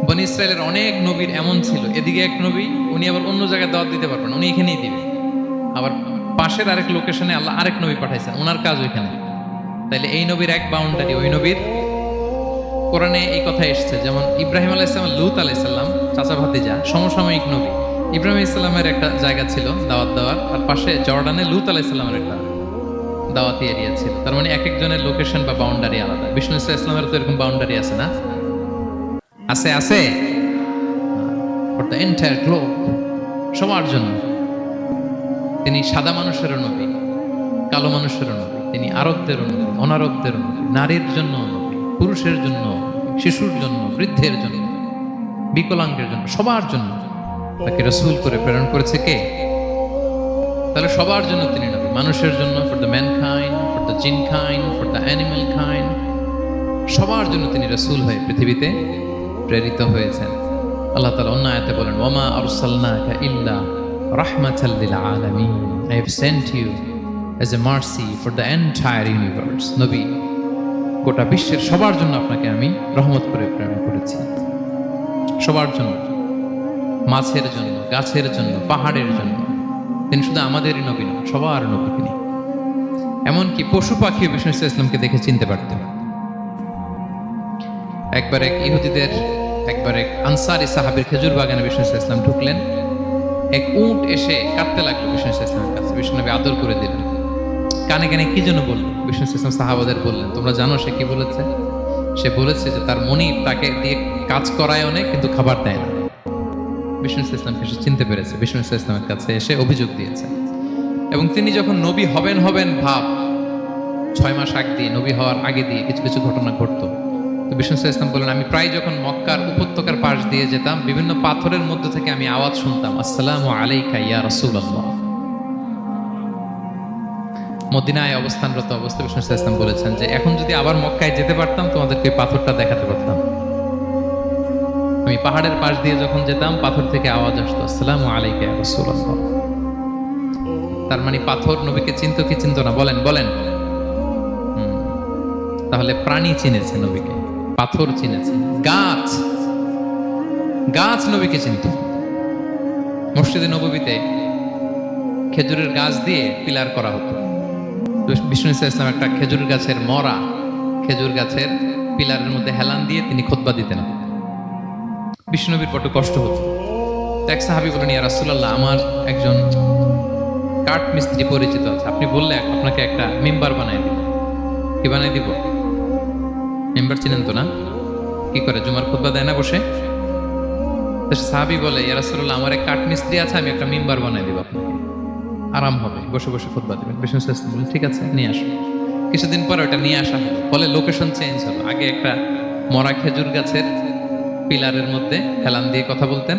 বনি ইসরায়েলের অনেক নবীর এমন ছিল, এদিকে এক নবী, উনি আবার অন্য জায়গায় দাওয়াত দিতে পারবেন, উনি এখানেই দিবেন। আবার পাশের আরেক লোকেশনে আল্লাহ আরেক নবী পাঠাইছেন, ওনার কাজ ওইখানে। তাইলে এই নবীর এক বাউন্ডারি, ওই নবীর। কোরআনে এই কথা এসেছে, যেমন ইব্রাহিম আলাইহিস সালাম, লূত আলাইহিস সালাম চাচা ভাতিজা, সমসাময়িক নবী। ইব্রাহিম ইসলামের একটা জায়গা ছিল দাওয়াত দেওয়ার, আর পাশে জর্ডানে লূত আলাইহিস সালামের একটা দাওয়াতি এরিয়া ছিল। তার মানে এক একজনের লোকেশন বা বাউন্ডারি আলাদা। বিষ্ণু ইসলামের তো এরকম বাউন্ডারি আছে না? আছে, আছে। ফর দ্য এন্টায়ার গ্লোব, সবার জন্য। তিনি সাদা মানুষেরও নবী, কালো মানুষেরও নবী, তিনি আরবদেরও নবী, অনারবদেরও নবী, নারীর জন্য নবী, পুরুষের জন্য, শিশুর জন্য, বৃদ্ধের জন্য, বিকলাঙ্গের জন্য, সবার জন্য তাকে রাসূল করে প্রেরণ করেছে কে? তাহলে সবার জন্য তিনি নবী, মানুষের জন্য, for the mankind, for the জিনকাইন্ড, for the animal kind, সবার জন্য তিনি রাসূল হয়ে পৃথিবীতে প্রেরিত হয়েছেন। আল্লাহ তাআলা অন্য আয়াতে বলেন, ওয়ামা আরসালনাকা ইল্লা রাহমাতাল লিল আলামিন, I have sent you as a mercy for the entire universe. নবী, গোটা বিশ্বের সবার জন্য আপনাকে আমি রহমত করে প্রেরণ করেছি, সবার জন্য, মাছের জন্য, গাছের জন্য, পাহাড়ের জন্য। তিনি শুধু আমাদেরই নবী নন, সবার নবী তিনি। এমনকি পশু পাখি বিষ্ণু ইসলামকে দেখে চিনতে পারতেন। একবার এক আনসারি সাহাবীর খেজুর বাগানে বিষ্ণু ইসলাম ঢুকলেন। এক উট এসে কাঁদতে লাগলো বিষ্ণু ইসলামের কাছে। বিষ্ণুনবী আদর করে দিলেন। কানে কানে কি জন্য বললো? বিষ্ণু ইসলাম সাহাবাদের বললেন, তোমরা জানো সে কি বলেছে? সে বলেছে যে তার মনিব তাকে দিয়ে কাজ করায় অনেক, কিন্তু খাবার দেয় না। বিষ্ণু ইসলামকে সে চিনতে পেরেছে, বিষ্ণু ইসলামের কাছে এসে অভিযোগ দিয়েছে। এবং তিনি যখন নবী হবেন ভাব 6 মাস আগ দিয়ে, নবী হওয়ার আগে দিয়ে কিছু কিছু ঘটনা ঘটতো। তো বিষ্ণু ইসলাম বলেন, আমি প্রায় যখন মক্কার উপত্যকার পাশ দিয়ে যেতাম, বিভিন্ন পাথরের মধ্যে থেকে আমি আওয়াজ শুনতাম, আসসালামু আলাইকা ইয়া রাসূলুল্লাহ। মদিনায় অবস্থানরত অবস্থা বিষ্ণু ইসলাম বলেছেন যে এখন যদি আবার মক্কায় যেতে পারতাম, তোমাদেরকে পাথরটা দেখাতে পারতাম। আমি পাহাড়ের পাশ দিয়ে যখন যেতাম, পাথর থেকে আওয়াজ আসতো, আসসালামু আলাইকা ইয়া রাসূলুল্লাহ। তার মানে পাথর নবীকে চিনতো কি চিনতো না? বলেন বলেন। তাহলে প্রাণী চিনেছে নবীকে, পাথর চিনেছে, গাছ নবীকে চিনত। মসজিদে নববীতে খেজুরের গাছ দিয়ে পিলার করা হতো। বিষ্ণু ইসলাম একটা খেজুর গাছের মরা খেজুর গাছের পিলারের মধ্যে হেলান দিয়ে তিনি খুতবা দিতেন। বিষ্ণুনবীর বড় কষ্ট হতো। এক সাহাবী বলেন, ইয়া রাসূলুল্লাহ, আমার একজন কাঠ মিস্ত্রি পরিচিত আছে, আপনি বললে আপনাকে একটা মিম্বার বানাই দিব। কি বানাই দিব? মিম্বার চিনেন তো না? কি করে, জুমার খুতবা দেয় না বসে? সাহাবী বলে, ইয়া রাসূলুল্লাহ, আমার এক কাঠ মিস্ত্রি আছে, আমি একটা মিম্বার বানাই দিব আপনাকে, আরাম হবে, বসে বসে খুতবা দিবেন। বিষ্ণু ইসলাম বলেন, ঠিক আছে, নিয়ে আসো। কিছুদিন পরে ওটা নিয়ে আসা হলো। ফলে লোকেশন চেঞ্জ হলো। আগে একটা মরা খেজুর গাছের পিলারের মধ্যে হেলান দিয়ে কথা বলতেন,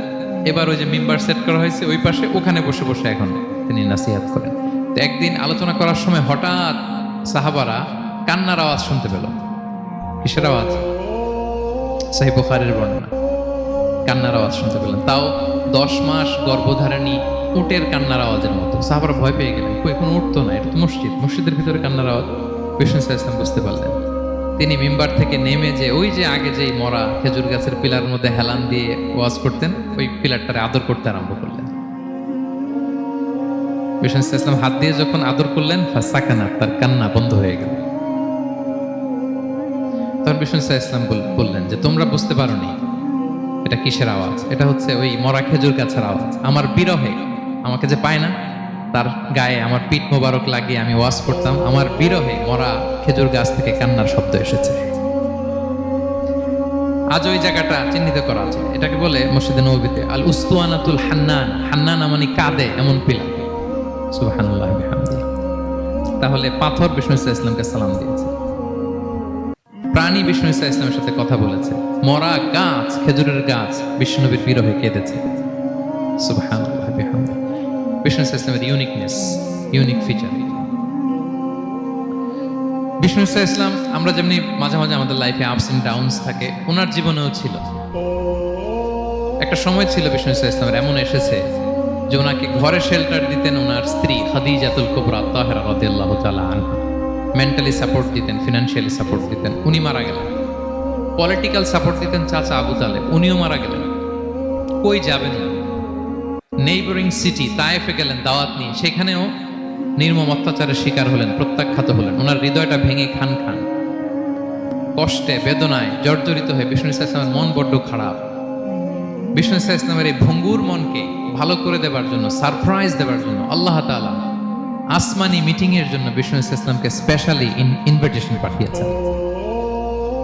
এবার ওই যে মিম্বার সেট করা হয়েছে ওই পাশে, ওখানে বসে বসে এখন তিনি নাসিহাত করেন। তো একদিন আলোচনা করার সময় হঠাৎ সাহাবারা কান্নার আওয়াজ শুনতে পেল। কিসের আওয়াজ? সহিহ বুখারীর বর্ণনা। কান্নার আওয়াজ শুনতে পেলেন, তাও 10 মাস গর্ভধারিণী উটের কান্নার আওয়াজের মতো। সাহাবারা ভয় পেয়ে গেলেন, এখন উঠতো না, এটা তো মসজিদের ভিতরে কান্নার আওয়াজ। বিষ্ণু ইসলাম বুঝতে পারলেন। তিনি মিম্বার থেকে নেমে যে ওই যে আগে যেই মরা খেজুর গাছের পিলারের মধ্যে হেলান দিয়ে ওয়াজ করতেন, ওই পিলারটারে আদর করতে আরম্ভ করলেন। বিষ্ণু ইসলাম হাত দিয়ে যখন আদর করলেন, ফাসাকানা, তার কান্না বন্ধ হয়ে গেল। তখন বিষ্ণু ইসলাম বললেন যে তোমরা বুঝতে পারোনি এটা কিসের আওয়াজ? এটা হচ্ছে ওই মরা খেজুর গাছের আওয়াজ। আমার বিরহে, আমাকে যে পায় না, তার গায়ে আমার পিঠ মোবারক লাগিয়ে আমি ওয়াজ করতাম, আমার বিরহে মরা খেজুর গাছ থেকে কান্নার শব্দ এসেছে। আজ ওই জায়গাটা চিহ্নিত করা আছে। এটাকে বলে মসজিদে নববীতে আল উস্তুয়ানাতুল হান্নান। হান্নান মানে কাঁদে এমন পিলার। সুবহানাল্লাহ বিহামদিহি। তাহলে পাথর বিষ্ণু ইসলামকে সালাম দিয়েছে, প্রাণী বিষ্ণু ইসলামের সাথে কথা বলেছে, মরা গাছ, খেজুরের গাছ বিষ্ণুনবীর বিরহে কেঁদেছে। সুবহানাল্লাহ বিহামদিহি। বিষ্ণু ইসলামের ইউনিক ফিচার। বিষ্ণু ইসলাম, আমরা যেমনি মাঝে মাঝে আমাদের লাইফে আপস এন্ড ডাউনস থাকে, ওনার জীবনেও ছিল। একটা সময় ছিল বিষ্ণু ইসলামের এমন এসেছে যে ওনাকে ঘরে শেল্টার দিতেন ওনার স্ত্রী খাদিজাতুল কুবরা তাহেরা রাদিয়াল্লাহু তাআলা আনহা। মেন্টালি সাপোর্ট দিতেন, ফিনান্সিয়ালি সাপোর্ট দিতেন। উনি মারা গেলেন। পলিটিক্যাল সাপোর্ট দিতেন চাচা আবু তালেব, উনিও মারা গেলেন। কই যাবেন না, নেইবরিং সিটি তায়েফে গেলেন দাওয়াত নিয়ে, সেখানেও নির্মম অত্যাচারের শিকার হলেন, প্রত্যাখ্যাত হলেন। ওনার হৃদয়টা ভেঙে খান কষ্টে বেদনায় জর্জরিত হয়ে বিষ্ণু ইসলামের মন বড্ড খারাপ। বিষ্ণু ইসলামের এই ভঙ্গুর মনকে ভালো করে দেবার জন্য, সারপ্রাইজ দেবার জন্য আল্লাহ তাআলা আসমানি মিটিং এর জন্য বিষ্ণু ইসলামকে স্পেশালি ইনভিটেশন পাঠিয়েছেন।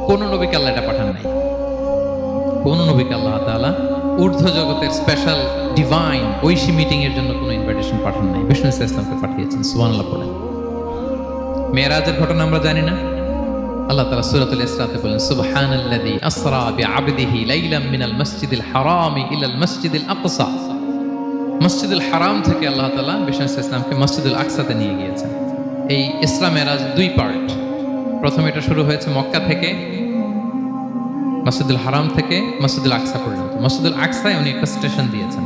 কোন নবীকে আল্লাহ এটা পাঠান নাই। কোন নবীকে আল্লাহ তাআলা ঊর্ধ্ব জগতের স্পেশাল ডিভাইন ঐশী মিটিং এর জন্য কোনো ইনভিটেশন পাঠান নাই, বিষ্ণু ইসলামকে পাঠিয়েছেন। সুবহানাল্লাহ বলেন। মেরাজের ঘটনা আমরা জানি না? আল্লাহ তাআলা সূরাতুল ইসরাতে বলেন, সুবহানাল্লাযী আসরা বিআবদিহি লাইলাম মিনাল মাসজিদিল হারামি ইলাল মাসজিদিল আকসা। মসজিদুল হারাম থেকে আল্লাহ তাআলা বিষ্ণু ইসলামকে মসজিদুল আকসাতে নিয়ে গিয়েছেন। এই ইসরা মেরাজ দুই পার্ট। প্রথমে এটা শুরু হয়েছে মক্কা থেকে, মসজিদুল হারাম থেকে মসজিদুল আকসা পর্যন্ত। মসজিদুল আকসায় উনি একটা স্টেশন দিয়েছেন,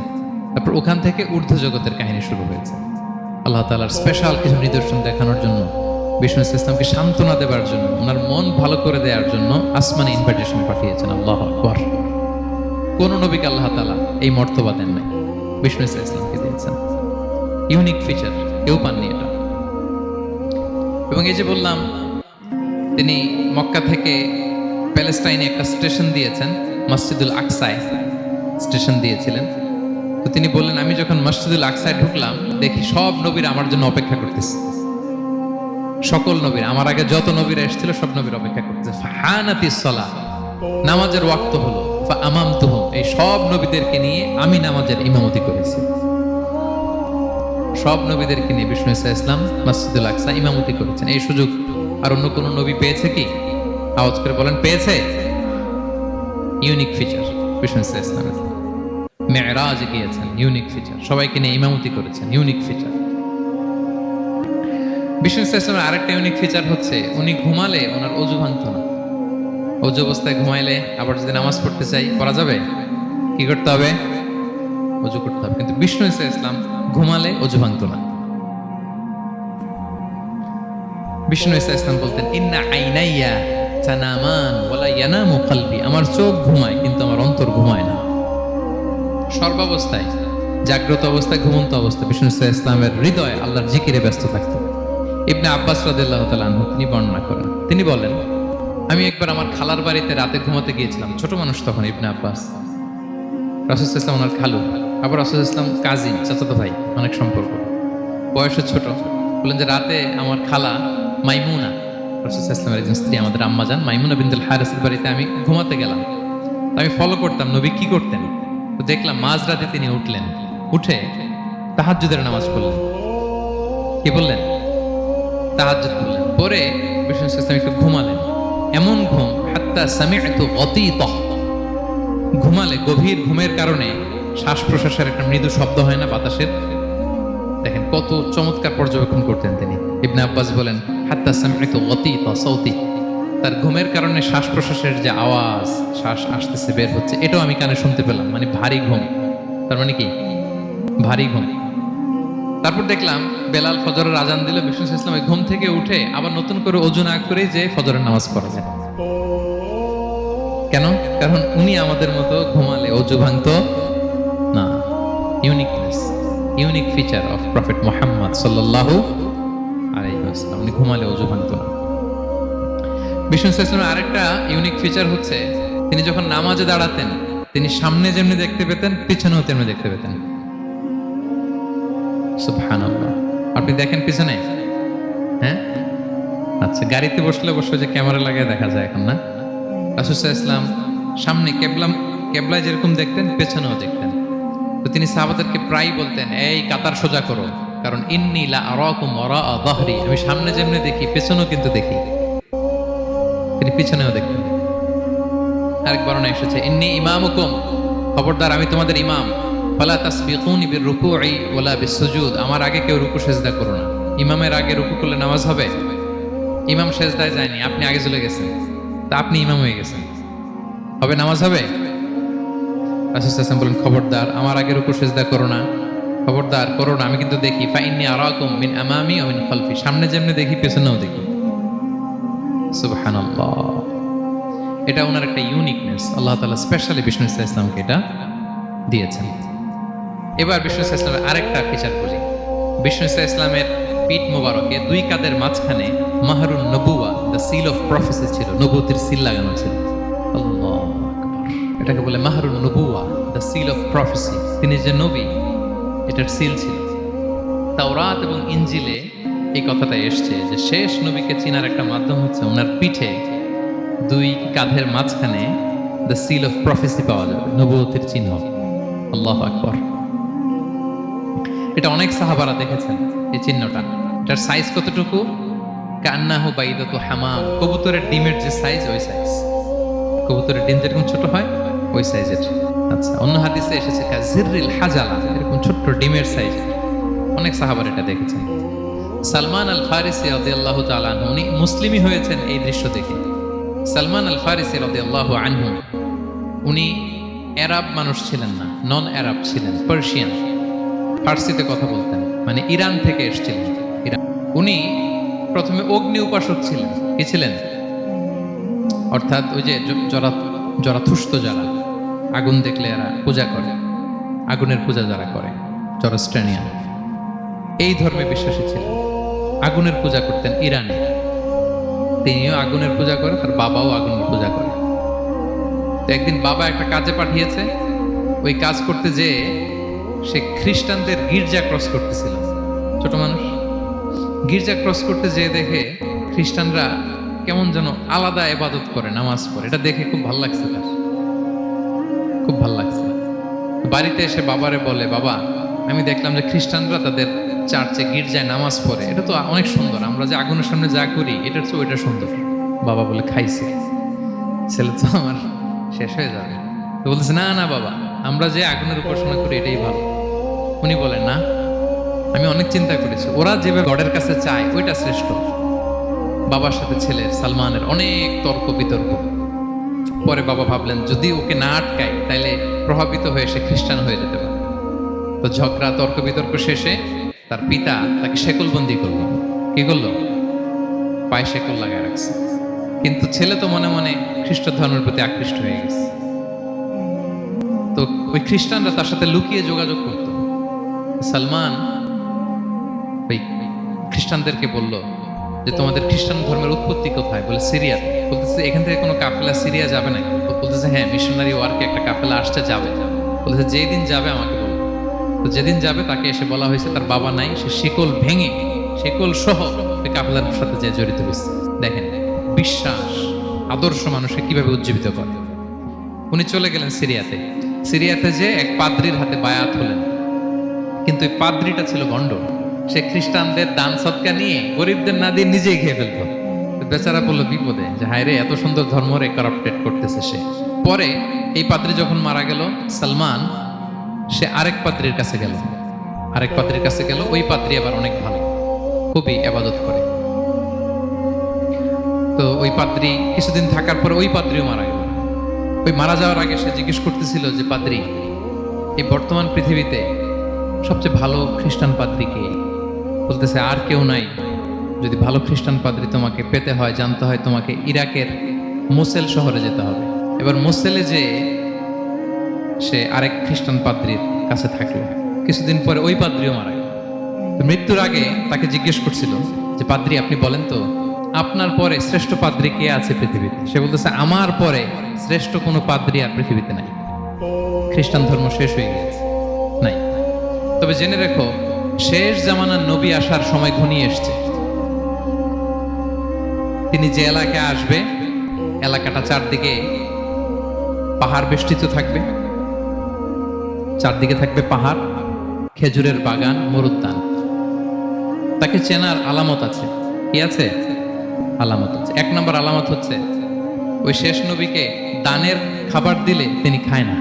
তারপর ওখান থেকে ঊর্ধ্ব জগতের কাহিনী শুরু হয়েছে। আল্লাহ তাআলার স্পেশাল কিছু নিদর্শন দেখানোর জন্য, বিষ্ণু ইসলামকে সান্ত্বনা দেওয়ার জন্য, ওনার মন ভালো করে দেওয়ার জন্য আসমানে ইনভাইটেশন পাঠিয়েছেন। আল্লাহু আকবার। কোন নবীকে আল্লাহ তাআলা এই মর্তবা দেন নাই, বিষ্ণু ইসলামকে দিয়েছেন। ইউনিক ফিচার, কেউ পাননি এটা। এবং এই যে বললাম, তিনি মক্কা থেকে প্যালেস্টাইনে একটা স্টেশন দিয়েছেন, মসজিদুল আকসায় স্টেশন দিয়েছিলেন। তো তিনি বললেন, আমি যখন মসজিদুল আকসায় ঢুকলাম, দেখি সব নবীরা আমার জন্য অপেক্ষা করতেছে। সকল নবীর, আমার আগে যত নবীরা এসেছিল সব নবীর অপেক্ষা করতেছে। ফাহানাতিস সালাহ, নামাজের ওয়াক্ত হলো। ফাআমামতুহুম, এই সব নবীদেরকে নিয়ে আমি নামাজের ইমামতি করেছি। সব নবীদেরকে নিয়ে বিষ্ণু ইসলাম মসজিদুল আকসা ইমামতি করেছেন। এই সুযোগ আর অন্য কোন নবী পেয়েছে কি? আওয়াজ করে বলেন, পেয়েছে? ইউনিক ফিচার বিষ্ণু ইসলামের। মেরাজে গিয়েছেন, ইউনিক ফিচার। সবাইকে নিয়ে ইমামতি করেছেন, ইউনিক ফিচার। বিষ্ণু ইসলামের আরেকটা ইউনিক ফিচার হচ্ছে, উনি ঘুমালে ওনার অজু ভাঙত না। অজু অবস্থায় ঘুমাইলে আবার যদি নামাজ পড়তে চাই, পড়া যাবে? কি করতে হবে? অজু করতে হবে। কিন্তু বিষ্ণু ইসলাম ঘুমালে অজু ভাঙত না। বিষ্ণু ইসলাম বলতেন, ইন্না আইনাইয়া তানামান ওয়ালা ইয়ানামু কলবি, আমার চোখ ঘুমায় কিন্তু আমার অন্তর ঘুমায় না। সর্বাবস্থায়, জাগ্রত অবস্থায়, ঘুমন্ত অবস্থায় বিষ্ণু ইসলামের হৃদয় আল্লাহর জিকিরে ব্যস্ত থাকত। ইবনে আব্বাস রাদিয়াল্লাহু তাআলা আনহু তিনি বর্ণনা করেন, তিনি বলেন, আমি একবার আমার খালার বাড়িতে রাতে ঘুমাতে গিয়েছিলাম। ছোট মানুষ তখন ইবনে আব্বাস। রাসূল ইসলাম ওনার খালু, আবার রাসূল ইসলাম কাজিন, চাচাতো ভাই, অনেক সম্পর্ক, বয়সে ছোট। বলেন যে রাতে আমার খালা মাইমুনা, রাসূল ইসলামের একজন স্ত্রী, আমাদের আম্মাজান মাইমুনা বিনতুল হারিসের বাড়িতে আমি ঘুমাতে গেলাম। আমি ফলো করতাম নবী কি করতেন। তো দেখলাম মাঝরাতে তিনি উঠলেন, উঠে তাহাজ্জুদের নামাজ পড়লেন। কি বললেন? তাহাজ্জুদ পড়লেন। পরে বিষ্ণু ইসলাম একটু ঘুমালেন। এমন ঘুম, হাত্তা সামি'তু গতীতাহ, ঘুমালে গভীর ঘুমের কারণে শ্বাস প্রশ্বাসের একটা মৃদু শব্দ হয় না বাতাসের? দেখেন কত চমৎকার পর্যবেক্ষণ করতেন তিনি। ইবনে আব্বাস বলেন, হাত্তা সামি'তু গতীতা সাউতি, তার ঘুমের কারণে শ্বাস প্রশ্বাসের যে আওয়াজ, শ্বাস আসতেছে বের হচ্ছে, এটাও আমি কানে শুনতে পেলাম। মানে ভারী ঘুম। তার মানে কি? ভারী ঘুম। তারপর দেখলাম বেলাল ফজরের আজান দিল। বিষ্ণু ইসলাম ওই ঘুম থেকে উঠে আবার নতুন করে ওযু না করে যে ফজরের নামাজ পড়া যায়। কেন? কারণ উনি আমাদের মতো ঘুমালে ওযু ভাঙতো না। Uniqueness, unique feature of prophet Muhammad সাল্লাল্লাহু আলাইহি ওয়াসাল্লাম, উনি ঘুমালে ওযু ভাঙতো না। বিষ্ণু ইসলামের আরেকটা ইউনিক ফিচার হচ্ছে, তিনি যখন নামাজে দাঁড়াতেন, তিনি সামনে যেমনি দেখতে পেতেন, পিছনেও তেমনি দেখতে পেতেন। সুবহানাল্লাহ। আপনি দেখেন পিছনে? হ্যাঁ, আচ্ছা। গাড়িতে বসলে অবশ্য যে ক্যামেরা লাগিয়ে দেখা যায় এখন, না? রাসূল সাল্লাল্লাহু আলাইহি ওয়াসাল্লাম সামনে কেবলায় যেরকম দেখতেন, পেছনেও দেখতেন। তো তিনি সাহাবাদেরকে প্রায় বলতেন, এই কাতার সোজা করো, কারণ ইন্নী লা আরাকুম ওয়ারাআ যাহরি, আমি সামনে যেমনি দেখি পেছনেও কিন্তু দেখি। তিনি পিছনেও দেখতেন। আরেক বর্ণনা এসেছে, ইন্নী ইমামুকুম, খবরদার আমি তোমাদের ইমাম। ফালা তাসবিকুনি বিররুকুই ওয়ালা বিসসুজুদ, আমার আগে কেউ রুকু সিজদা করো না। ইমামের আগে রুকু করলে নামাজ হবে? ইমাম সিজদায় যায়নি, আপনি আগে চলে গেছেন, তা আপনি ইমাম হয়ে গেছেন, হবে? নামাজ হবে? রাসূল সাল্লাল্লাহু আলাইহি ওয়াসাল্লাম বলেন, খবরদার আমার আগে রুকু সিজদা করো না, খবরদার করো না, আমি কিন্তু দেখি। ফা ইন্নী আরাকুম মিন আমামি ওয়া মিন খালফি, সামনে যেমনি দেখি পেছনেও দেখি। সুবহানাল্লাহ। এটা ওনার একটা ইউনিকনেস। আল্লাহ তাআলা স্পেশালি বিষ্ণু ইসলামকে এটা দিয়েছেন। এবার বিষ্ণু ইসলামের আরেকটা ফিচার বলি। বিষ্ণু ইসলামের পিঠ মোবারকে দুই কাঁধের মাঝখানে মাহরুন নবুয়া, দ্য সিল অফ প্রফেসি ছিল, নবুয়তের সিল লাগানো ছিল। আল্লাহু আকবার। এটাকে বলে মাহরুন নবুয়া, দ্য সিল অফ প্রফেসি। তিনি যে নবী, এটার সিল ছিল। তাওরাত এবং ইনজিলে এই কথাটা এসছে যে শেষ নবীকে চিনার একটা মাধ্যম হচ্ছে ওনার পিঠে দুই কাঁধের মাঝখানে দ্য সিল অফ প্রফেসি পাওয়া যাবে, নবুয়তের চিহ্ন। আল্লাহু আকবার। এটা অনেক সাহাবারা দেখেছেন এই চিহ্নটা। এটার সাইজ কতটুকু? কান্নাহু বাইদাতু হামাম, কবুতরের ডিমের যে সাইজ ওই সাইজ, কবুতরের ডিম যেরকম ছোট হয় ওই সাইজের। আচ্ছা, অন্য হাদিসে এসেছে কাজিররিল হাজালা, এরকম ছোট্ট ডিমের সাইজের। অনেক সাহাবার এটা দেখেছেন। সালমান আল ফারিসি রাদিয়াল্লাহু তাআলা আনহু, উনি মুসলিমই হয়েছেন এই দৃশ্য দেখে। সালমান আল ফারিসি রাদিয়াল্লাহু আনহু উনি আরব মানুষ ছিলেন না, নন আরব ছিলেন, পার্সিয়ান, ফার্সিতে কথা বলতেন, মানে ইরান থেকে এসেছিলেন। ইরান। উনি প্রথমে অগ্নি উপাসক ছিলেন। কি ছিলেন? অর্থাৎ ওই যে জরাথুস্ত যারা আগুন দেখলে এরা পূজা করে, আগুনের পূজা যারা করে, জরস্ট্রেনিয়ান, এই ধর্মে বিশ্বাসী ছিলেন। আগুনের পূজা করতেন ইরানে। তিনিও আগুনের পূজা করে, তার বাবাও আগুনের পূজা করে। তো একদিন বাবা একটা কাজে পাঠিয়েছে, ওই কাজ করতে যেয়ে সে খ্রিস্টানদের গির্জা ক্রস করতেছিল। ছোট মানুষ গির্জা ক্রস করতে যেয়ে দেখে খ্রিস্টানরা কেমন যেন আলাদা ইবাদত করে, নামাজ পড়ে। এটা দেখে খুব ভালো লাগছে তার, খুব ভালো লাগছে। বাড়িতে এসে বাবারে বলে, বাবা আমি দেখলাম যে খ্রিস্টানরা তাদের চার্চে গির্জায় নামাজ পড়ে, এটা তো অনেক সুন্দর, আমরা যে আগুনের সামনে যা করি এটার চেয়ে ওইটা সুন্দর। বাবা বলে, খাইছে, ছেলে তো আমার শেষ হয়ে যাবে। তো বলতেছে, না না বাবা, আমরা যে আগুনের উপাসনা করি এটাই ভালো। উনি বলেন, না, আমি অনেক চিন্তা করেছি, ওরা যেভাবে গডের কাছে চায় ওইটা শ্রেষ্ঠ। বাবার সাথে ছেলের, সালমানের অনেক তর্ক বিতর্ক। পরে বাবা ভাবলেন, যদি ওকে না আটকায় তাইলে প্রভাবিত হয়ে সে খ্রিস্টান হয়ে যেতে পারে। তো ঝগড়া তর্ক বিতর্ক শেষে তার পিতা তাকে শেকলবন্দি করলো। কি করলো? পায়ে শেকল লাগায় রাখছে। কিন্তু ছেলে তো মনে মনে খ্রিস্ট ধর্মের প্রতি আকৃষ্ট হয়ে গেছে। তো ওই খ্রিস্টানরা তার সাথে লুকিয়ে যোগাযোগ করত। সালমান ওই খ্রিস্টানদেরকে বলল যে, তোমাদের খ্রিস্টান ধর্মের উৎপত্তি কোথায়? বলে, সিরিয়া। বলতেছে, এখান থেকে কোনো কাফেলা সিরিয়া যাবে নাকি? বলতেছে, হ্যাঁ, মিশনারি ওয়ার্কে একটা কাফেলা আসছে, যাবে। বলতেছে, যেই দিন যাবে আমাকে বলো। তো যেদিন যাবে তাকে এসে বলা হয়েছে তার বাবা নাই, সে শিকল ভেঙে, শিকল সহ ওই কাফেলার সাথে যে জড়িত হয়েছে। দেখেন বিশ্বাস, আদর্শ মানুষকে কিভাবে উজ্জীবিত করে। উনি চলে গেলেন সিরিয়াতে। সিরিয়াতে যে এক পাদ্রির হাতে বায়াত হলেন, কিন্তু এই পাদ্রিটা ছিল গন্ড। সে খ্রিস্টানদের দান সদকা নিয়ে গরিবদের না দিয়ে নিজেই খেয়ে ফেলতো। বেচারা বললো বিপদে, যে হায় রে, এত সুন্দর ধর্মরে কারাপ্টেড করতেছে সে। পরে এই পাদ্রি যখন মারা গেল, সালমান সে আরেক পাদ্রির কাছে গেল। আরেক পাদ্রির কাছে গেল, ওই পাদ্রি আবার অনেক ভালো, খুবই ইবাদত করে। তো ওই পাদ্রি কিছুদিন থাকার পর ওই পাদ্রিও মারা গেল। ওই মারা যাওয়ার আগে সে জিজ্ঞেস করতেছিল যে, পাদ্রি, এই বর্তমান পৃথিবীতে সবচেয়ে ভালো খ্রিস্টান পাদ্রি কে? বলতেছে, আর কেউ নাই। যদি ভালো খ্রিস্টান পাদ্রি তোমাকে পেতে হয়, জানতে হয়, তোমাকে ইরাকের মোসেল শহরে যেতে হবে। এবার মোসেলে যে সে আরেক খ্রিস্টান পাদ্রির কাছে থাকলো। কিছুদিন পরে ওই পাদ্রিও মারা গেল। মৃত্যুর আগে তাকে জিজ্ঞেস করছিল যে, পাদ্রি আপনি বলেন তো, আপনার পরে শ্রেষ্ঠ পাদ্রি কে আছে পৃথিবীতে? সে বলতেছে, আমার পরে শ্রেষ্ঠ কোনো পাদ্রি আর পৃথিবীতে নাই। খ্রিস্টান ধর্ম শেষ হয়ে গেছে, নাই। তবে জেনে রেখো, শেষ জামানার নবী আসার সময় ঘনিয়ে এসছে। তিনি যে এলাকায় আসবে, এলাকাটা চারদিকে পাহাড় বেষ্টিত থাকবে, চারদিকে থাকবে পাহাড়, খেজুরের বাগান, মরুদ্যান। তাকে চেনার আলামত আছে। কি আছে? আলামত আছে। এক নম্বর আলামত হচ্ছে, ওই শেষ নবীকে দানের খাবার দিলে তিনি খায় না,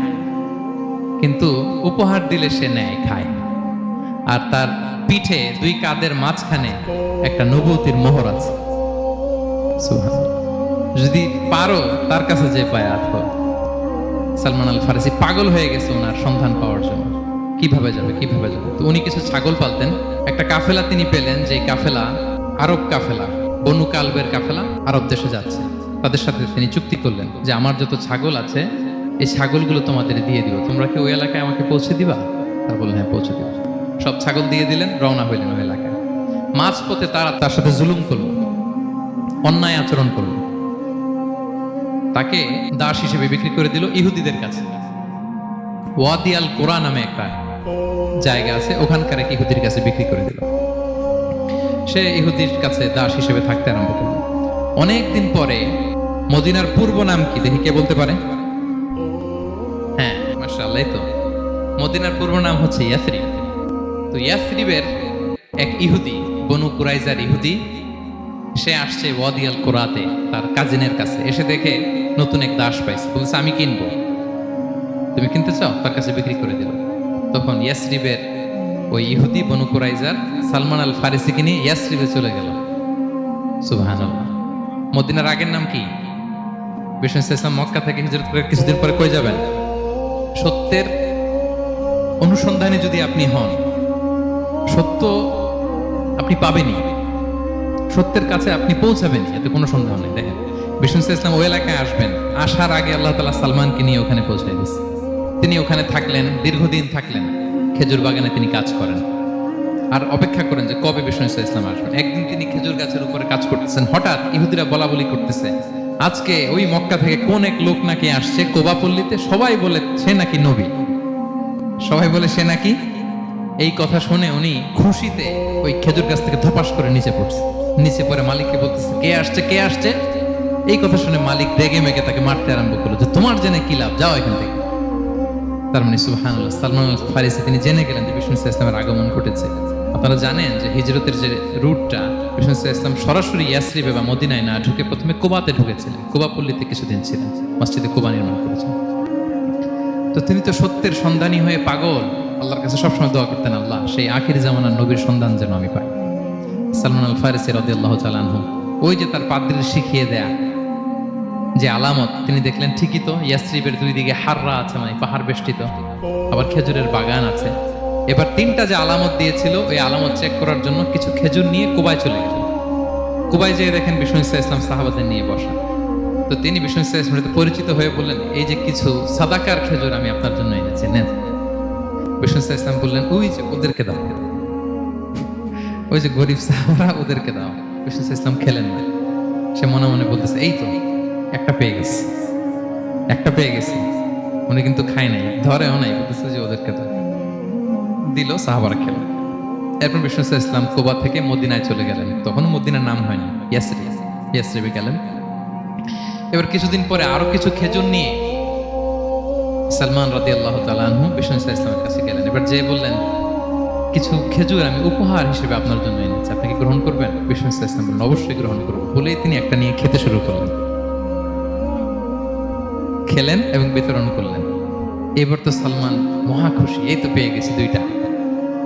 কিন্তু উপহার দিলে সে নেয়, খায়। আর তার পিঠে দুই কাঁধের মাঝখানে একটা নবুয়তির মোহর আছে। যদি পারো তার কাছে যে বায়াত হও। সালমান আল ফারিসি পাগল হয়ে গেছে ওনার সন্ধান পাওয়ার জন্য। কিভাবে যাবে, কিভাবে যাবে? তো উনি কিছু ছাগল পালতেন। একটা কাফেলা তিনি পেলেন, যে কাফেলা আরব কাফেলা, বনু কালবের কাফেলা, আরব দেশে যাচ্ছে। তাদের সাথে তিনি চুক্তি করলেন যে, আমার যত ছাগল আছে এই ছাগলগুলো তোমাদের দিয়ে দিব, তোমরা কি ওই এলাকায় আমাকে পৌঁছে দিবা? তার বললেন, হ্যাঁ, পৌঁছে দিব। সব ছাগল দিয়ে দিলেন, রওনা হইলেন ওই এলাকায়। মাঝপথে তারা তার সাথে জুলুম করলো, অন্যায় আচরণ করলো। তাকে দাস হিসেবে বিক্রি করে দিল ইহুদিদের কাছে। ওয়াদি আল কোরা নামে একটা জায়গা আছে, ওখানকার এক ইহুদির কাছে বিক্রি করে দিল। সে ইহুদির কাছে দাস হিসেবে থাকতে আরম্ভ করল। অনেকদিন পরে, মদিনার পূর্ব নাম কি দেখি কে বলতে পারে? হ্যাঁ, মাশাআল্লাহ, তো মদিনার পূর্ব নাম হচ্ছে ইয়াসরিব। তো ইয়াসরিবের এক ইহুদি, বনু কুরাইজার ইহুদি, সে আসছে ওয়াদি আল কোরাতে, তার কাজিনের কাছে। এসে দেখে নতুন এক দাস পাইছে, বলছে আমি কিনবো, তুমি কিনতে চাও? তার কাছে বিক্রি করে দিল। তখন ইয়াসরিবের ওই ইহুদি বনু কুরাইজার সালমান আল ফারিসিকে নিয়ে ইয়াসরিবে চলে গেল। সুবহানাল্লাহ। মদিনার আগের নাম কি? বিষ্ণু ইসলাম মক্কা থেকে হিজরত করে কিছুদিন পরে কই যাবেন? সত্যের অনুসন্ধানে যদি আপনি হন, সত্য আপনি পাবেনই, সত্যের কাছে আপনি পৌঁছাবেন, এতে কোনো সন্দেহ নেই। দেখেন বিষ্ণু ইসলাম ওই এলাকায় আসবেন, আসার আগে আল্লাহ তাআলা সালমানকে নিয়ে ওখানে পৌঁছে গেছে। তিনি ওখানে থাকলেন, দীর্ঘদিন থাকলেন, খেজুর বাগানে তিনি কাজ করেন আর অপেক্ষা করেন যে কবে বিষ্ণু ইসলাম আসবেন। একদিন তিনি খেজুর গাছের উপরে কাজ করতেছেন, হঠাৎ ইহুদিরা বলা বলি করতেছে আজকে ওই মক্কা থেকে কোন এক লোক নাকি আসছে কোবা পল্লীতে, সবাই বলে সে নাকি নবী, সবাই বলে সে নাকি। এই কথা শুনে উনি খুশিতে ওই খেজুর গাছ থেকে ধপাস করে নিচে পড়ছে। নিচে পড়ে মালিককে বলতেছে কে আসছে, কে আসছে। এই কথা শুনে মালিক রেগে মেগে তাকে মারতে আরম্ভ করলো যে তোমার জেনে কি লাভ, যাও এখান থেকে। তার মানে সুবহানাল্লাহ, সালমান আল ফারিসি তিনি জেনে গেলেন যে বিষ্ণু ইসলামের আগমন ঘটেছে। আপনারা জানেন যে হিজরতের যে রুটটা, বিষ্ণু ইসলাম সরাসরি ইয়াসরিবে বা মদিনায় না ঢুকে প্রথমে কুবাতে ঢুকেছিলেন, কুবা পল্লীতে কিছুদিন ছিলেন, মসজিদে কুবা নির্মাণ করেছেন। তো তিনি তো সত্যের সন্ধানী হয়ে পাগল, আল্লাহর কাছে সবসময় দোয়া করতেন, আল্লাহ সেই আখির জামানার নবীর সন্ধান যেন আমি পাই। সালমান আল ফারিসি রাদিয়াল্লাহু তাআলা আনহু ওই যে তার পাদ্রীর শিখিয়ে দেয়া যে আলামত, তিনি দেখলেন ঠিকই তো ইয়াসরিবের দুই দিকে হাররা আছে, মানে পাহাড় বেষ্টিত, আবার খেজুরের বাগান আছে। এবার তিনটা যে আলামত দিয়েছিল ওই আলামত চেক করার জন্য কিছু খেজুর নিয়ে কুবায় চলে গেলেন। কুবায় যেয়ে দেখেন বিষ্ণু ইসলাম সাহাবাদের নিয়ে বসা। তো তিনি বিষ্ণু ইসলামের সাথে পরিচিত হয়ে বললেন এই যে কিছু সাদাকার খেজুর আমি আপনার জন্য এনেছি, নেন। বিষ্ণু ইসলাম বললেন ওই যে ওদেরকে দাও, ওই যে গরিব সাহাবারা ওদেরকে দাও। বিষ্ণু ইসলাম খেলেন না, সে মনে মনে বলতেছে এই তো একটা পেয়ে গেছি, একটা পেয়ে গেছি। উনি কিন্তু খায় নাই, ধরেও নাই, বলতেছে যে ওদেরকে দাও। দিল, সাহাবারা খেল। এরপর বিষ্ণু ইসলাম কুবা থেকে মদিনায় চলে গেলেন। তখন মদিনার নাম হয়নি, ইয়াসরিবে গেলেন। এবার কিছুদিন পরে আরো কিছু খেজুর নিয়ে সালমান রাদিয়াল্লাহু তাআলা আনহু বিষ্ণু ইসলামের কাছে গেলেন। এবার যে বললেন কিছু খেজুর আমি উপহার হিসেবে আপনার জন্য এনেছি, আপনি কি গ্রহণ করবেন? বিষ্ণু ইসলাম বললেন অবশ্যই গ্রহণ করব। বলেই তিনি একটা নিয়ে খেতে শুরু করলেন, খেলেন এবং বিতরণ করলেন। এবার তো সালমান মহা খুশি, এই তো পেয়ে গেছি দুইটা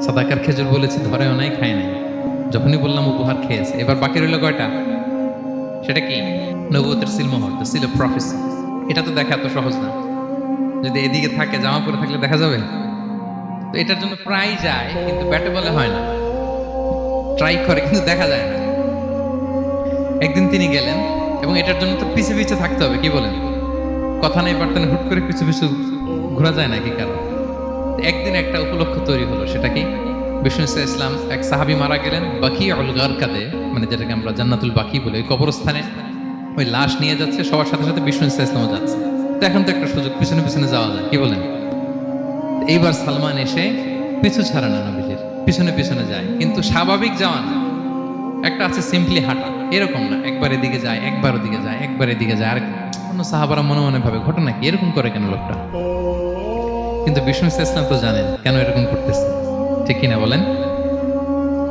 সাদাকার খেজুর, বলেছি ধরেও নাই, খায় নাই, যখনই বললাম উপহার খেয়েছে। এবার বাকি রইল কয়টা? সেটা কি? নবুয়তের সিলমোহর, দ্য সিল অফ প্রফেসি। এটা তো দেখা এত সহজ না, যদি এদিকে থাকে, জামা পরে থাকলে দেখা যাবে। তো এটার জন্য প্রায় যায়, কিন্তু ব্যাটে বলে হয় না, ট্রাই করে কিন্তু দেখা যায় না। একদিন তিনি গেলেন এবং এটার জন্য তো পিছে পিছে থাকতে হবে, কি বলেন? কথা নেই বার্তা নেই, হুট করে পিছু পিছু ঘোরা যায় নাকি কারণ? একদিন একটা উপলক্ষ তৈরি হলো, সেটা কি? বিষ্ণু ইসলাম এক সাহাবী মারা গেলেন বাকিউল গারকাদে, মানে যেটাকে আমরা জান্নাতুল বাকি বলি, ওই কবরস্থানে ওই লাশ নিয়ে যাচ্ছে, সবার সাথে সাথে বিষ্ণু ইসলামও যাচ্ছে। তো এখন তো একটা সুযোগ, পিছনে পিছনে যাওয়া যায়, কি বলেন? এইবার সালমান এসে পিছু ছাড়ে না, নবীজির পিছনে পিছনে যায়, কিন্তু স্বাভাবিক যাওয়া না, একটা আছে সিম্পলি হাঁটা, এরকম না, একবার এদিকে যায়, একবার ওদিকে যায়, একবার এদিকে যায়। আর অন্য সাহাবারা মনে মনে ভাবে ঘটনা কি, এরকম করে কেন লোকটা? কিন্তু বিষ্ণু ইসলাম তো জানেন কেন এরকম করতেছে, ঠিক কিনা বলেন?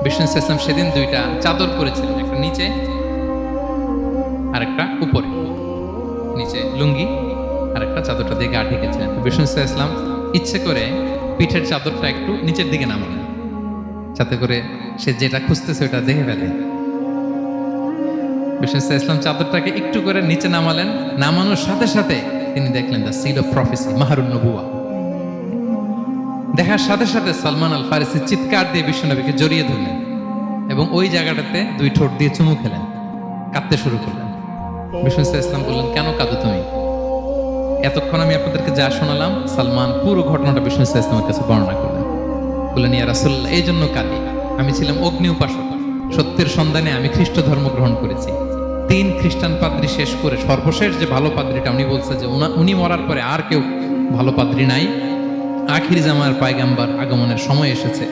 বিষ্ণু ইসলাম সেদিন দুইটা চাদর পরেছিলেন, একটা নিচে আর একটা উপরে, নিচে লুঙ্গি আর একটা চাদরটা দিয়ে গা ঢেকেছিলেন। বিষ্ণু ইসলাম ইচ্ছে করে পিঠের চাদরটা একটু নিচের দিকে নামালেন, যাতে করে সে যেটা খুঁজতেছে ওটা দেখে ফেলে। বিষ্ণু ইসলাম চাদরটাকে একটু করে নিচে নামালেন, নামানোর সাথে সাথে তিনি দেখলেন দ্য সিল অফ প্রফেসি, মাহরুন নবুয়া। দেখার সাথে সাথে সালমান আল ফারিসি চিৎকার দিয়ে বিশ্বনবীকে জড়িয়ে ধরলেন এবং ওই জায়গাটাতে দুই ঠোঁট দিয়ে চুমু খেলেন, কাঁদতে শুরু করলেন। বিষ্ণু ইসলাম বললেন কেন কাঁদো তুমি? এতক্ষণ আমি আপনাদেরকে যা শোনালাম, সালমান পুরো ঘটনাটা বিষ্ণু ইসলামের কাছে বর্ণনা করলেন। বললেন ইয়া রাসূলুল্লাহ, এই জন্য কাঁদি, আমি ছিলাম অগ্নি উপাসক, সত্যের সন্ধানে আমি খ্রিস্ট ধর্ম গ্রহণ করেছি। 3 খ্রিস্টান পাদ্রী শেষ করে সর্বশেষ যে ভালো পাদ্রীটা, উনি বলছে যে উনি মরার পরে আর কেউ ভালো পাদ্রী নাই, আখির জামার পায়গাম্বার আগমনের সময় এসেছে।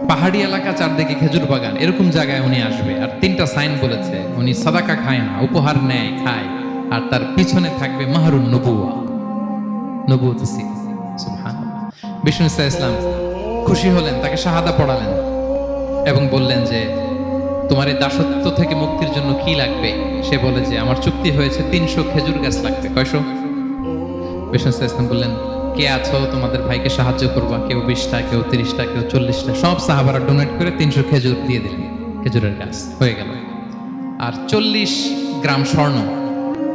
পাহাড়ি এলাকা, চারদিকে খেজুর বাগান, এরকম জায়গায় উনি আসবে। আর 3টা সাইন বলেছে, উনি সাদাকা খায় না, উপহার নেয়, খায়, আর তার পিছনে থাকবে মাহরুন নবুয়া, নবুয়তের সিল। সুবহানাল্লাহ। বিষ্ণু ইসলাম খুশি হলেন, তাকে শাহাদা পড়ালেন এবং বললেন যে তোমার এই দাসত্ব থেকে মুক্তির জন্য কি লাগবে? সে বলে যে আমার চুক্তি হয়েছে 300 খেজুর গাছ লাগবে। কয়শো? বিষ্ণু ইসলাম বললেন, কে আছো তোমাদের ভাইকে সাহায্য করবা? কেউ 20টা, কেউ 30টা, কেউ 40টা। সব সাহাবারা ডোনেট করে 300 খেজুর দিয়ে দিলেন, খেজুরের গাছ হয়ে গেল। আর 40 গ্রাম স্বর্ণ,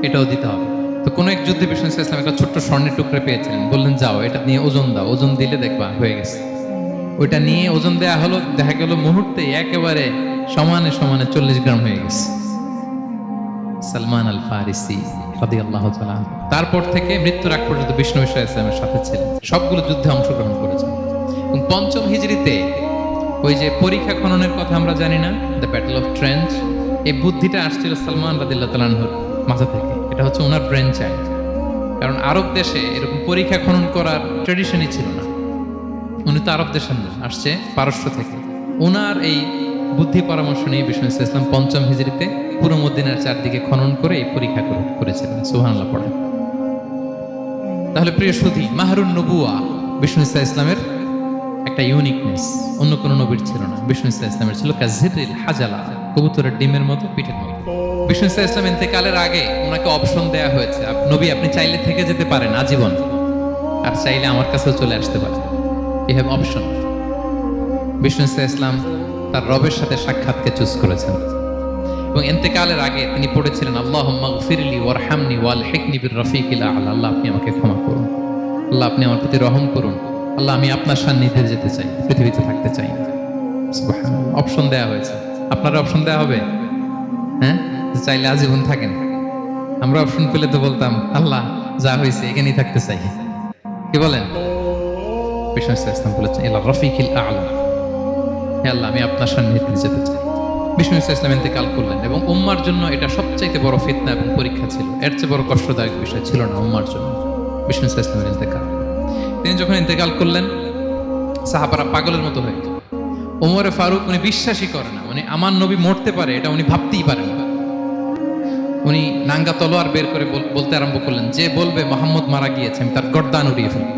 এটাও দিতে হবে। তো কোনো এক যুদ্ধে বিষ্ণু ইসলাম একটা ছোট্ট স্বর্ণের টুকরা পেয়েছিলেন, বললেন যাও এটা নিয়ে ওজন দাও, ওজন দিলে দেখবা হয়ে গেছে। ওইটা নিয়ে ওজন দেয়া হলো, দেখা গেল মুহূর্তে একেবারে সমানে সমানে 40 গ্রাম হয়ে গেছে। সালমান আল ফারিসি রাদিয়াল্লাহু তাআলা তারপর থেকে মৃত্যুর আগ পর্যন্ত বিষ্ণু ইসলামের সাথে ছিলেন, সবগুলো যুদ্ধে অংশগ্রহণ করেছেন। এবং 5ম হিজরিতে ওই যে পরীক্ষা খননের কথা আমরা জানি না, দ্য ব্যাটল অফ ট্রেন্চ, এই বুদ্ধিটা আসছিল সালমান রাদিয়াল্লাহু তাআলার মাথা থেকে। এটা হচ্ছে ওনার ব্রেন চাইল্ড। কারণ আরব দেশে এরকম পরীক্ষা খনন করার ট্রেডিশনই ছিল না। উনি তো আরব দেশের না, আসছে পারস্য থেকে। ওনার এই বুদ্ধি পরামর্শ নিয়ে বিষ্ণু ইসলাম 5ম হিজরিতে পুরো মদিনার চারদিকে খনন করে এই পরীক্ষা করেছিলেন। সুবহানাল্লাহ পড়ে। তাহলে প্রিয় সুধী, মাহরুন নবুয়া বিষ্ণু ইসলামের একটা ইউনিকনেস, অন্য কোনো নবীর ছিল না। বিষ্ণু ইসলামের ছিল কাজিরিল হাজালা, কবুতরের ডিমের মতো, পিঠের মতো। বিষ্ণু ইসলাম ইন্তেকালের আগে ওনাকে অপশন দেয়া হয়েছে, নবী আপনি চাইলে থেকে যেতে পারেন আজীবন, আর চাইলে আমার কাছেও চলে আসতে পারেন। You have option. বিষ্ণু ইসলাম তার রবের সাথে সাক্ষাৎকে চুজ করেছেন এবং ইন্তেকালের আগে তিনি পড়েছিলেন, আল্লাহুম্মা গফিরলি ওয়ারহামনি ওয়ালহিকনি বির-রফিকিল আ'লা। আল্লাহ আপনি আমাকে ক্ষমা করুন, আল্লাহ আপনি আমার প্রতি রহম করুন, আল্লাহ আমি আপনার সান্নিধ্যে যেতে চাই, পৃথিবীতে থাকতে চাই না। সুবহানাল্লাহ। অপশন দেয়া হয়েছে। আপনারা অপশন দেয়া হবে? হ্যাঁ, চাইলে আজীবন থাকেন। আমরা অপশন পেলে তো বলতাম, আল্লাহ যা হয়েছে এখানেই থাকতে চাই। কি বলেন? বিষ্ণু ইসলাম বলেছেন, ইলা রফিকিল আ'লা, হে আল্লাহ আমি আপনার সান্নিধ্যে যেতে চাই। বিষ্ণু ইসলাম ইন্তেকাল করলেন এবং উম্মার জন্য এটা সবচাইতে বড় ফিতনা এবং পরীক্ষা ছিল। এর চেয়ে বড় কষ্টদায়ক বিষয় ছিল না উম্মার জন্য বিষ্ণু ইসলামের ইন্তেকাল। তিনি যখন ইন্তেকাল করলেন, সাহাবারা পাগলের মতো হয়ে গেল। ওমরে ফারুক উনি বিশ্বাসই করে না, উনি আমার নবী মরতে পারে এটা উনি ভাবতেই পারেন না। উনি নাঙ্গা তলোয়ার বের করে বলতে আরম্ভ করলেন, যে বলবে মোহাম্মদ মারা গিয়েছে আমি তার গর্দান উড়িয়ে ফেলব।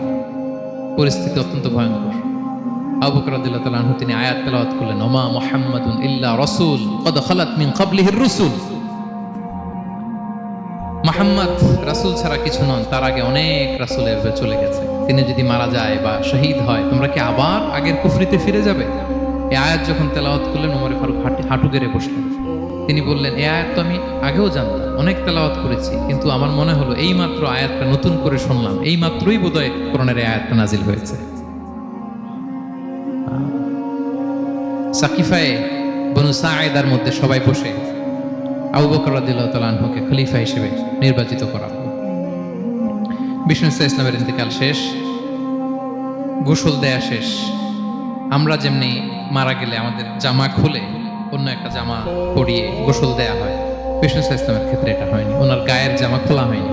পরিস্থিতি অত্যন্ত ভয়ঙ্কর। আবু বকর রাদিয়াল্লাহু তাআলা আনহু তিনি আয়াত তেলাওয়াত করলেন, ওমা মুহাম্মাদুন ইল্লা রাসূল ক্বাদ খালাত মিন ক্বাবলিহির রুসুল। মুহাম্মদ রাসূল ছাড়া কিছু নন, তার আগে অনেক রাসূল এভাবে চলে গেছে। তিনি যদি মারা যায় বা শহীদ হয়, তোমরা কি আবার আগের কুফরিতে ফিরে যাবে? এই আয়াত যখন তেলাওয়াত করলেন, ওমর ফারুক হাঁটু গেড়ে বসলেন। তিনি বললেন, এই আয়াত তো আমি আগেও জানতাম, অনেক তেলাওয়াত করেছি, কিন্তু আমার মনে হলো এই মাত্র আয়াতটা নতুন করে শুনলাম, এই মাত্রই বোধহয় কোরআনের এই আয়াতটা নাজিল হয়েছে। সাকিফায়ে বনু সাঈদার মধ্যে সবাই বসে আবু বকর রাদিয়াল্লাহু তাআলা আনহুকে খলিফা হিসেবে নির্বাচিত করা হলো। বিষ্ণু ইসলামের ইন্তেকাল শেষ, গোসল দেয়া শেষ। আমরা যেমনি মারা গেলে আমাদের জামা খুলে অন্য একটা জামা পরিয়ে গোসল দেয়া হয়, বিষ্ণু ইসলামের ক্ষেত্রে এটা হয়নি। ওনার গায়ের জামা খোলা হয়নি,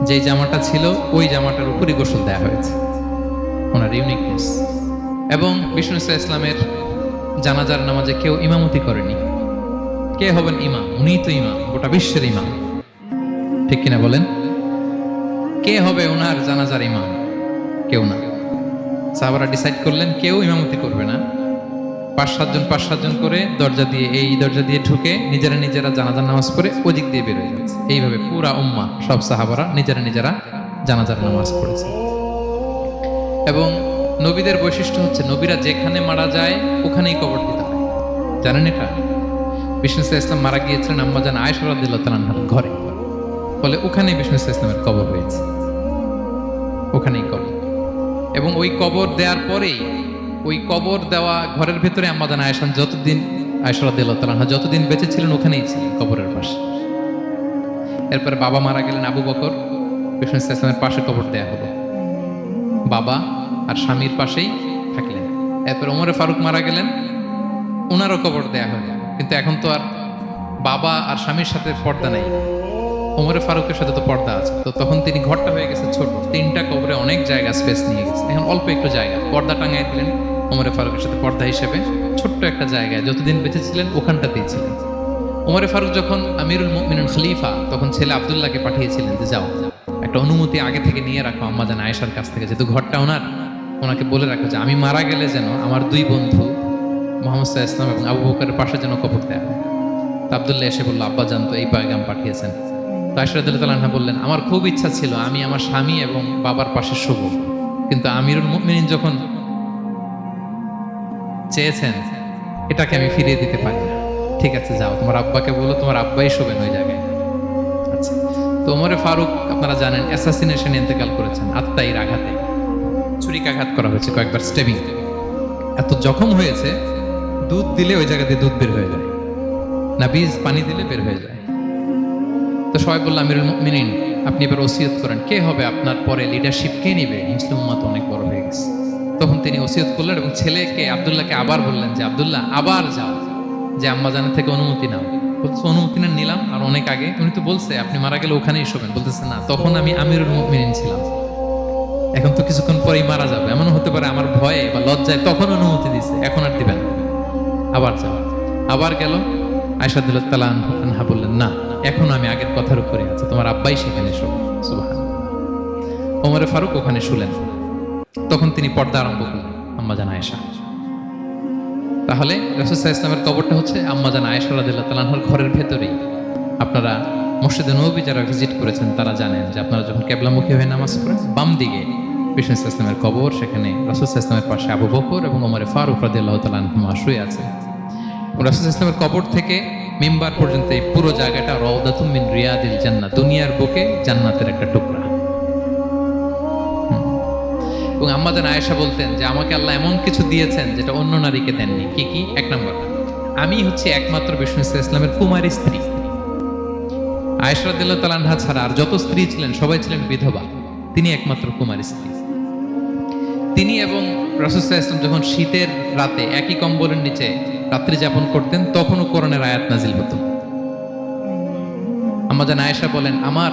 যে জামাটা ছিল ওই জামাটার উপরই গোসল দেয়া হয়েছে। ওনার ইউনিকনেস। এবং বিষ্ণু ইসলামের জানাজার নামাজে কেউ ইমামতি করেনি। কে হবেন ইমাম? উনিই তো ইমাম, গোটা বিশ্বের ইমাম, ঠিক কিনা বলেন? কে হবে ওনার জানাজার ইমাম? কেউ না। সাহাবারা ডিসাইড করলেন কেউ ইমামতি করবে না। 5-7 জন করে দরজা দিয়ে, এই দরজা দিয়ে ঢুকে নিজেরা জানাজার নামাজ পড়ে ওদিক দিয়ে বের হয়ে যাচ্ছে। এইভাবে পুরা উম্মাহ, সব সাহাবারা নিজেরা জানাজার নামাজ পড়েছে। এবং নবীদের বৈশিষ্ট্য হচ্ছে নবীরা যেখানে মারা যায় ওখানেই কবর দিতে হয়। জানেন এটা? বিষ্ণু ইসলাম মারা গিয়েছিলেন আম্মাজান আয়েশা রাদিয়াল্লাহু তাআলা আনহার ঘরে, ফলে ওখানেই বিষ্ণু ইসলামের কবর হয়েছে, ওখানেই কবর। এবং ওই কবর দেওয়ার পরেই, ওই কবর দেওয়া ঘরের ভেতরে আম্মাজান আয়েশা রাদিয়াল্লাহু তাআলা আনহা যতদিন বেঁচে ছিলেন ওখানেই ছিলেন, কবরের পাশে। এরপরে বাবা মারা গেলেন আবু বকর, বিষ্ণু ইসলামের পাশে কবর দেয়া হলো। বাবা আর স্বামীর পাশেই থাকলেন। এরপর ওমরে ফারুক মারা গেলেন, ওনারও কবর দেয়া হলো। কিন্তু এখন তো আর বাবা আর স্বামীর সাথে পর্দা নেই, ওমরে ফারুকের সাথে তো পর্দা আছে। তো তখন তিনি ঘরটা হয়ে গেছে ছোট, 3টা কবরে অনেক জায়গা স্পেস নিয়ে গেছে। এখন অল্প একটু জায়গা পর্দা টাঙাই দিলেন ওমরে ফারুকের সাথে পর্দা হিসেবে, ছোট্ট একটা জায়গায় যতদিন বেঁচে ছিলেন ওখানটাতেই ছিলেন। ওমরে ফারুক যখন আমিরুল মুমিনিন খলিফা, তখন ছেলে আব্দুল্লাহকে পাঠিয়েছিলেন যে যাও একটা অনুমতি আগে থেকে নিয়ে রাখো আম্মাজান আয়েশার কাছ থেকে, যেহেতু ঘরটা ওনাকে বলে রাখো যে আমি মারা গেলে যেন আমার 2 বন্ধু মোহাম্মদ সাল্লাল্লাহু আলাইহি ওয়াসাল্লাম এবং আবু বকরের পাশে যেন কবর দেয়া হয়। তো আব্দুল্লাহ এসে বলল, আব্বা জান তো এই পয়গাম পাঠিয়েছেন। তো আয়েশা রাদিয়াল্লাহু তাআলা আনহা বললেন, আমার খুব ইচ্ছা ছিল আমি আমার স্বামী এবং বাবার পাশে শুব, কিন্তু আমিরুল মুমিনিন যখন চেয়েছেন এটাকে আমি ফিরিয়ে দিতে পারি না। ঠিক আছে, যাও তোমার আব্বাকে বলো, তোমার আব্বাই শোবেন ওই জায়গায়। আচ্ছা, তো ওমরে ফারুক আপনারা জানেন অ্যাসাসিনেশনে ইন্তেকাল করেছেন, আত্মাইর আঘাতে ছুরিকাঘাত করা হয়েছে, কয়েকবার স্টেবিং। এত জখম হয়েছে, দুধ দিলে ওই জায়গাতে দুধ বের হয়ে যায় না, বীজ পানি দিলে বের হয়ে যায়। তো সবাই বলল, আমিরুল মুমিনিন আপনি এবার ওসিয়ত করেন, কে হবে আপনার পরে লিডারশিপ, কে নিবে? মুসলিম উম্মাত অনেক বড় হয়ে গেছে। তখন তিনি ওসিয়ত করলেন এবং ছেলেকে আব্দুল্লাহকে আবার বললেন যে, আব্দুল্লাহ আবার যাও, যে আম্মা জানের থেকে অনুমতি নাও। বলছে, অনুমতি না নিলাম আর অনেক আগে, উনি তো বলছে আপনি মারা গেলে ওখানেই শোবেন। বলতেছে, না তখন আমি আমিরুল মুমিনিন ছিলাম, এখন তো কিছুক্ষণ পরেই মারা যাবে, এমন হতে পারে আমার ভয়ে বা লজ্জায় তখন অনুমতি দিছে, এখন আর দিবেন না, আবার যাও। আবার গেল। আয়েশা রাদিয়াল্লাহু তাআলা আনহা বললেন, না এখন আমি আগের কথার উপরে আছি, তোমার আব্বাই সেখানে শোবে। সুবহানাল্লাহ। ওমরে ফারুক ওখানে শুলেন। তখন তিনি পর্দা আরম্ভ করলেন, আম্মাজান আয়েশা। তাহলে রাসূল সাল্লাল্লাহু আলাইহি ওয়াসাল্লামের কবরটা হচ্ছে আম্মাজান আয়েশা রাদিয়াল্লাহু তাআলা আনহার ঘরের ভেতরেই। আপনারা মসজিদে নববী যারা ভিজিট করেছেন তারা জানেন যে আপনারা যখন কিবলামুখী হয়ে নামাজ পড়েন, বাম দিকে বিষ্ণু সাল্লাল্লাহু আলাইহি ওয়াসাল্লামের কবর, সেখানে রাসূল সাল্লাল্লাহু আলাইহি ওয়াসাল্লামের পাশে আবু বকর এবং ওমরে ফারুক রাদিয়াল্লাহু তাআলা আনহুমা শুয়ে আছেন। রাসূল সাল্লাল্লাহু আলাইহি ওয়াসাল্লামের কবর থেকে মিম্বার পর্যন্ত এই পুরো জায়গাটা রাউদাতুম মিন রিয়াদিল জান্নাহ, দুনিয়ার বুকে জান্নাতের একটা টুকরা। এবং আম্মাজান আয়েশা বলতেন যে আমাকে আল্লাহ এমন কিছু দিয়েছেন যেটা অন্য নারীকে দেননি। কি কি? এক নম্বর, আমি হচ্ছে একমাত্র বিষ্ণু ইসলামের কুমারী স্ত্রী। আয়েশা রাদিয়াল্লাহু তাআলা আনহা ছাড়া আর যত স্ত্রী ছিলেন সবাই ছিলেন বিধবা, তিনি একমাত্র কুমারী স্ত্রী। তিনি এবং রাসূল সাল্লাল্লাহু আলাইহি ওয়াসাল্লাম যখন শীতের রাতে একই কম্বলের নিচে রাত্রি যাপন করতেন, তখনও কোরআনের আয়াত নাজিল হতো। আম্মাজান আয়েশা বলেন, আমার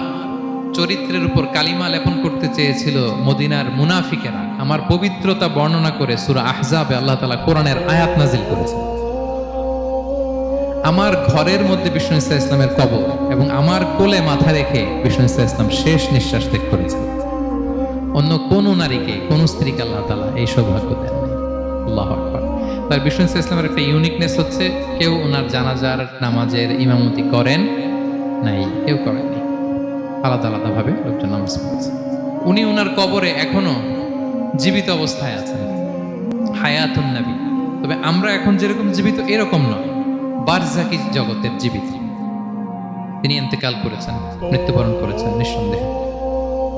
চরিত্রের উপর কালিমা লেপন করতে চেয়েছিল মদিনার মুনাফিকেরা, আমার পবিত্রতা বর্ণনা করে সূরা আহজাবে আল্লাহ তাআলা কোরআনের আয়াত নাজিল করেছেন। আমার ঘরের মধ্যে বিষ্ণু ইসলামের কবর এবং আমার কোলে মাথা রেখে বিষ্ণু ইসলাম শেষ নিঃশ্বাস ত্যাগ করেছেন। অন্য কোন নারীকে, কোন স্ত্রীকে আল্লাহ তাআলা এই সৌভাগ্য দেন নাই। আল্লাহু আকবার। তার বিষ্ণু ইসলামের একটা ইউনিকনেস হচ্ছে, কেউ ওনার জানাজার নামাজের ইমামতি করেন নাই, কেউ করেননি, আলাদা আলাদা ভাবে লোকজন নামাজ পড়েছে। উনি ওনার কবরে এখনো জীবিত অবস্থায় আছেন, হায়াতুন নবী। তবে আমরা এখন যেরকম জীবিত এরকম নয়, বারজাকি জগতের জীবিত। তিনি ইন্তেকাল করেছেন, মৃত্যুবরণ করেছেন, নিঃসন্দেহে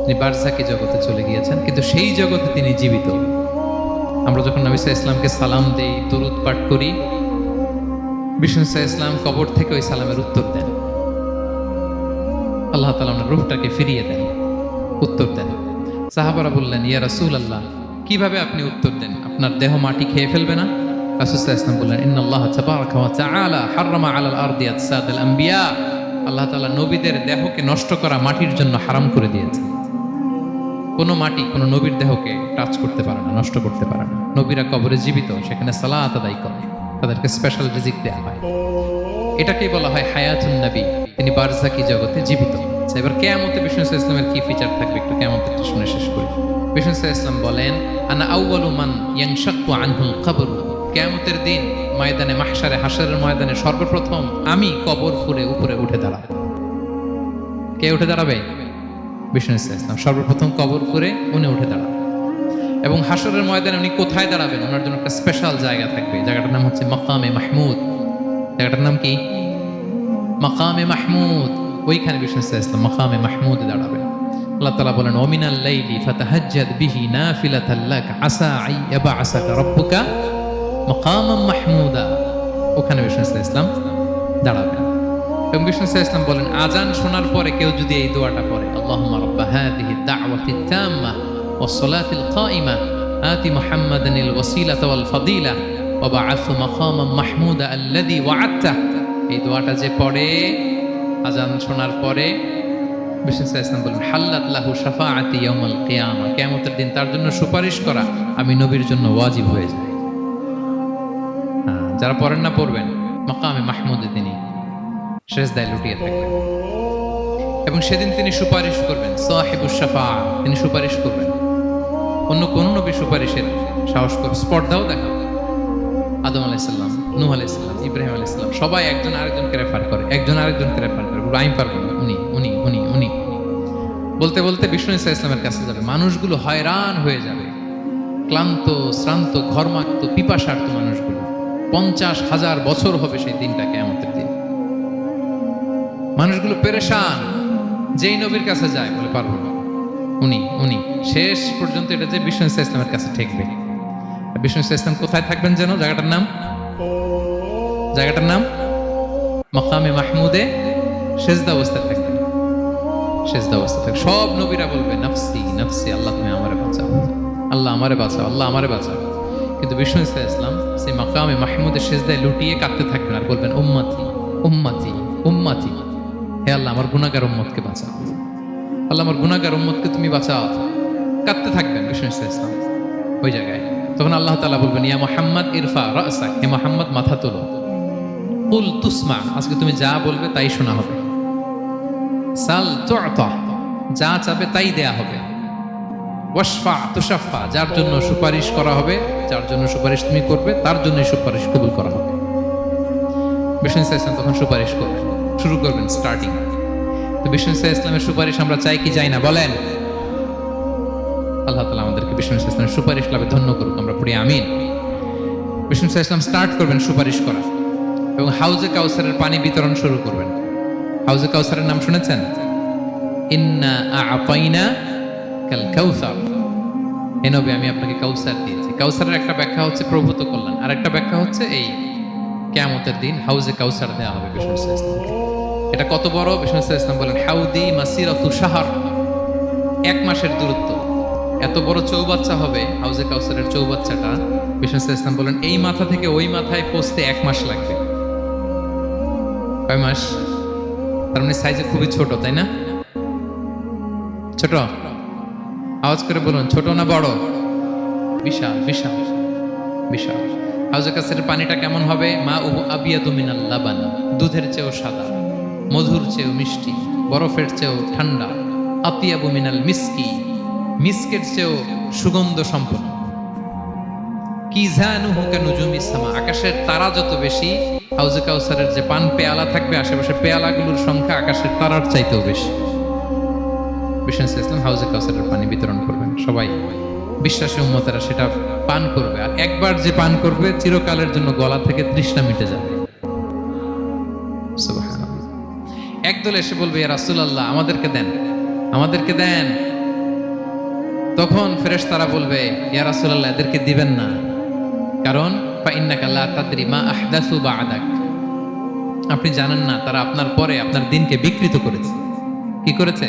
তিনি বারজাকি জগতে চলে গিয়েছেন, কিন্তু সেই জগতে তিনি জীবিত। আমরা যখন নবী সাল্লাল্লাহু আলাইহি ওয়াসাল্লামকে সালাম দেই, দুরূদ পাঠ করি, বিষ্ণু সাল্লাল্লাহু আলাইহি ওয়াসাল্লাম কবর থেকে ওই সালামের উত্তর দেন। আল্লাহ তাআলা ওনার রূহটাকে ফিরিয়ে দেন, উত্তর দেন। সাহাবারা বললেন, ইয়া রাসূলুল্লাহ, কিভাবে আপনি উত্তর দেন? আপনার দেহ মাটি খেয়ে ফেলবে না? রাসূল সাল্লাল্লাহু আলাইহি ওয়াসাল্লাম বললেন, ইন্নাল্লাহ তাবারাকা ওয়া তাআলা হারামা আলাল আরদি আজসাদাল আম্বিয়া। আল্লাহ তাআলা নবীদের দেহকে নষ্ট করা মাটির জন্য হারাম করে দিয়েছেন। কোনো মাটি কোনো নবীর দেহকে টাচ করতে পারে না, নষ্ট করতে পারে না। নবীরা কবরে জীবিত, সেখানে সালাত আদায় করে, তাদেরকে স্পেশাল রিজিক দেওয়া হয়। এটাকেই বলা হয় হায়াতুন নবী, তিনি বারজাকি জগতে জীবিত। এবার কিয়ামতে বিষ্ণু সাল্লাল্লাহু আলাইহি ওয়াসাল্লামের কি ফিচার থাকবে একটু কিয়ামতটা শুনে শেষ করি। বিষ্ণু সাল্লাল্লাহু আলাইহি ওয়াসাল্লাম বলেন, আনা আউয়ালু মান ইয়ানশাক্কু আনহুল কবর। কিয়ামতের দিন ময়দানে মাহশারে, হাশরের ময়দানে সর্বপ্রথম আমি কবর ফুঁড়ে উপরে উঠে দাঁড়াবো। কে উঠে দাঁড়াবে? বিষ্ণু সাল্লাল্লাহু আলাইহি ওয়াসাল্লাম সর্বপ্রথম কবর ফুঁড়ে উনি উঠে দাঁড়াবেন। এবং হাশরের ময়দানে উনি কোথায় দাঁড়াবেন? ওনার জন্য একটা স্পেশাল জায়গা থাকবে, জায়গাটার নাম হচ্ছে মাকামে মাহমুদ। জায়গাটার নাম কি? মাকামে মাহমুদ। ওইখানে বিষ্ণু সাল্লাল্লাহু আলাইহি ওয়াসাল্লাম মাকামে মাহমুদে দাঁড়াবেন। আল্লাহ তাআলা বলেন, ওমিনাল লাইলি ফাতাহাজ্জাদ বিহি নাফিলাতাল লাক আসা আই ইয়াবআসাকা রাব্বুকা মাকামান মাহমুদা। ওখানে বিষ্ণু সাল্লাল্লাহু আলাইহি ওয়াসাল্লাম দাঁড়াবেন। এবং বিষ্ণু সাল্লাল্লাহু আলাইহি ওয়াসাল্লাম বলেন, আজান শোনার পরে কেউ যদি এই দোয়াটা পড়ে, আল্লাহুম্মা রাব্বা হাযিহি দাওয়াতিত তাম্মা ওয়াস সালাতিল কাইমা আতি মুহাম্মাদানিল ওয়াসিলাতা ওয়াল ফাদিলা ওয়া বা'আথহু মাকামান মাহমুদা আল্লাযী ওয়া'আদতা। এই দোয়াটা যে পড়ে আজান শোনার পরে, বিষ্ণু সাল্লাল্লাহু আলাইহি ওয়াসাল্লাম বলেন, হাল্লাত লাহু শাফাআতি ইয়াউমাল কিয়ামা। কিয়ামতের দিন তার জন্য সুপারিশ করা আমি নবীর জন্য ওয়াজিব হয়ে যায়। যারা পড়েন না পড়বেন, মাকামে মাহমুদে তিনি সেজদায় লুটিয়ে থাকবেন এবং সেদিন তিনি সুপারিশ করবেন। সাহিবুশ শাফাআ, তিনি সুপারিশ করবেন। অন্য কোন নবী সুপারিশের সাহস করে স্পর্ধাও দেখাবে। আদম আলাইহিসসালাম, নূহ আলাইহিসসালাম, ইব্রাহিম আলাইহিসসালাম, সবাই একজন আরেকজনকে রেফার করে, একজন আরেকজনকে রেফার করে, বলবে আমি পারবো না, উনি উনি উনি উনি বলতে বলতে বিষ্ণু ঈসা ইসলামের কাছে যাবে। মানুষগুলো হয়রান হয়ে যাবে, ক্লান্ত শ্রান্ত ঘর্মাক্ত পিপাসার্ত মানুষগুলো। 50,000 বছর হবে সেই দিনটা, কিয়ামতের দিন। মানুষগুলো পেরেশান, যেই নবীর কাছে যায় বলে পারবো না, উনি উনি। শেষ পর্যন্ত এটা যে বিষ্ণু ঈসা ইসলামের কাছে ঠেকবে। বিষ্ণু ঈসা ইসলাম কোথায় থাকবেন যেন? জায়গাটার নাম মাকামে মাহমুদে সেজদা অবস্থায় থাকবেন। সেজদা অবস্থা থাকে। সব নবীরা বলবে নাফসি নাফসি, আল্লাহ তুমি আমারে বাঁচাও, আল্লাহ আমারে বাঁচাও, আল্লাহ আমারে বাঁচাও। কিন্তু বিষ্ণু ঈসা ইসলাম সেই মাকামে মাহমুদের সেজদায় লুটিয়ে কাঁদতে থাকবেন আর বলবেন উম্মতি উম্মতি উম্মতি, হে আল্লাহ আমার গুনাহগার উম্মতকে বাঁচাও, আল্লাহ আমার গুনাহগার উম্মতকে তুমি বাঁচাও। কাঁদতে থাকবেন বিষ্ণু ঈসা ইসলাম ওই জায়গায়। তখন আল্লাহ তাআলা বলবেন ইয়া মুহাম্মদ ইরফা রাসাক, হে মুহাম্মদ মাথা তোলো, কুল তুসমা, আজকে তুমি যা বলবে তাই শোনা হবে, সাল তু'তা, যা চাবে তাই দেয়া হবে, ওয়াশফা তুশাফা, যার জন্য সুপারিশ করা হবে, যার জন্য সুপারিশ তুমি করবে তার জন্য সুপারিশ কবুল করা হবে। বিষ্ণু ঈসা ইসলাম তখন সুপারিশ করবেন, শুরু করবেন স্টার্টিং। তো বিষ্ণু ঈসা ইসলামের সুপারিশ আমরা চাই কি চাই না বলেন? আল্লাহ তাআলা আমাদেরকে বিষ্ণু ঈসা ইসলামের সুপারিশ লাভে ধন্য করুক, আমরা পড়ি আমিন। বিষ্ণু ঈসা ইসলাম স্টার্ট করবেন সুপারিশ করা এবং হাউজে কাউসারের পানি বিতরণ শুরু করবেন। হাউজে কাউসারের নাম শুনেছেন? ইন্না আ'তাইনা কাল কাউসার, হে নবী আমি আপনাকে কাউসার দিয়েছি। কাউসারের একটা ব্যাখ্যা হচ্ছে প্রভূত কল্যাণ, আর একটা ব্যাখ্যা হচ্ছে এই কিয়ামতের দিন হাউজে কাউসার দেওয়া হবে বিষ্ণু ঈসা ইসলামকে। এটা কত বড়? বিষ্ণু ঈসা ইসলাম বলেন হাউদি মাসিরাতু শাহর, 1 মাসের দূরত্ব। এত বড় চৌবাচ্চা হবে হাউজে কাউসারের চৌবাচ্চাটা। বিষ্ণু ঈসা ইসলাম বলেন এই মাথা থেকে ওই মাথায় পৌঁছতে 1 মাস লাগবে। কয় মাস? তার মানে সাইজে খুবই ছোট, তাই না? ছোট? আওয়াজ করে বলুন, ছোট না বড়? বিশাল বিশাল বিশাল। হাউজে কাউসারের পানিটা কেমন হবে? মা উহু আবিয়াদু মিনাল লাবান, দুধের চেয়েও সাদা, মধুর চেয়েও মিষ্টি, বরফের চেয়েও ঠান্ডা, আতিয়াবু মিনাল মিসকি, মিসকের চেয়েও সুগন্ধ সম্পন্ন, কিজানুহু কানুজুমিস সামা, আকাশের তারা যত বেশি হাউজে কাউসারের যে পান পেয়ালা থাকবে আশেপাশে পেয়ালাগুলোর সংখ্যা আকাশের তারার চাইতেও বেশি। বিষ্ণু ঈসা ইসলাম হাউজে কাউসারের পানি বিতরণ করবেন, সবাই বিশ্বাসী উম্মতেরা সেটা পান করবে। আর একবার যে পান করবে চিরকালের জন্য গলা থেকে তৃষ্ণা মিটে যাবে। সুবহানাল্লাহ। একদল এসে বলবে ইয়া রাসূলুল্লাহ আমাদেরকে দেন, আমাদেরকে দেন। তখন ফেরেশতারা বলবে ইয়া রাসূলুল্লাহ এদেরকে দিবেন না, কারণ ফা ইন্নাকা লা তাদরি মা আহদাসু বা'দাক, আপনি জানেন না তারা আপনার পরে আপনার দিনকে বিকৃত করেছে। কি করেছে?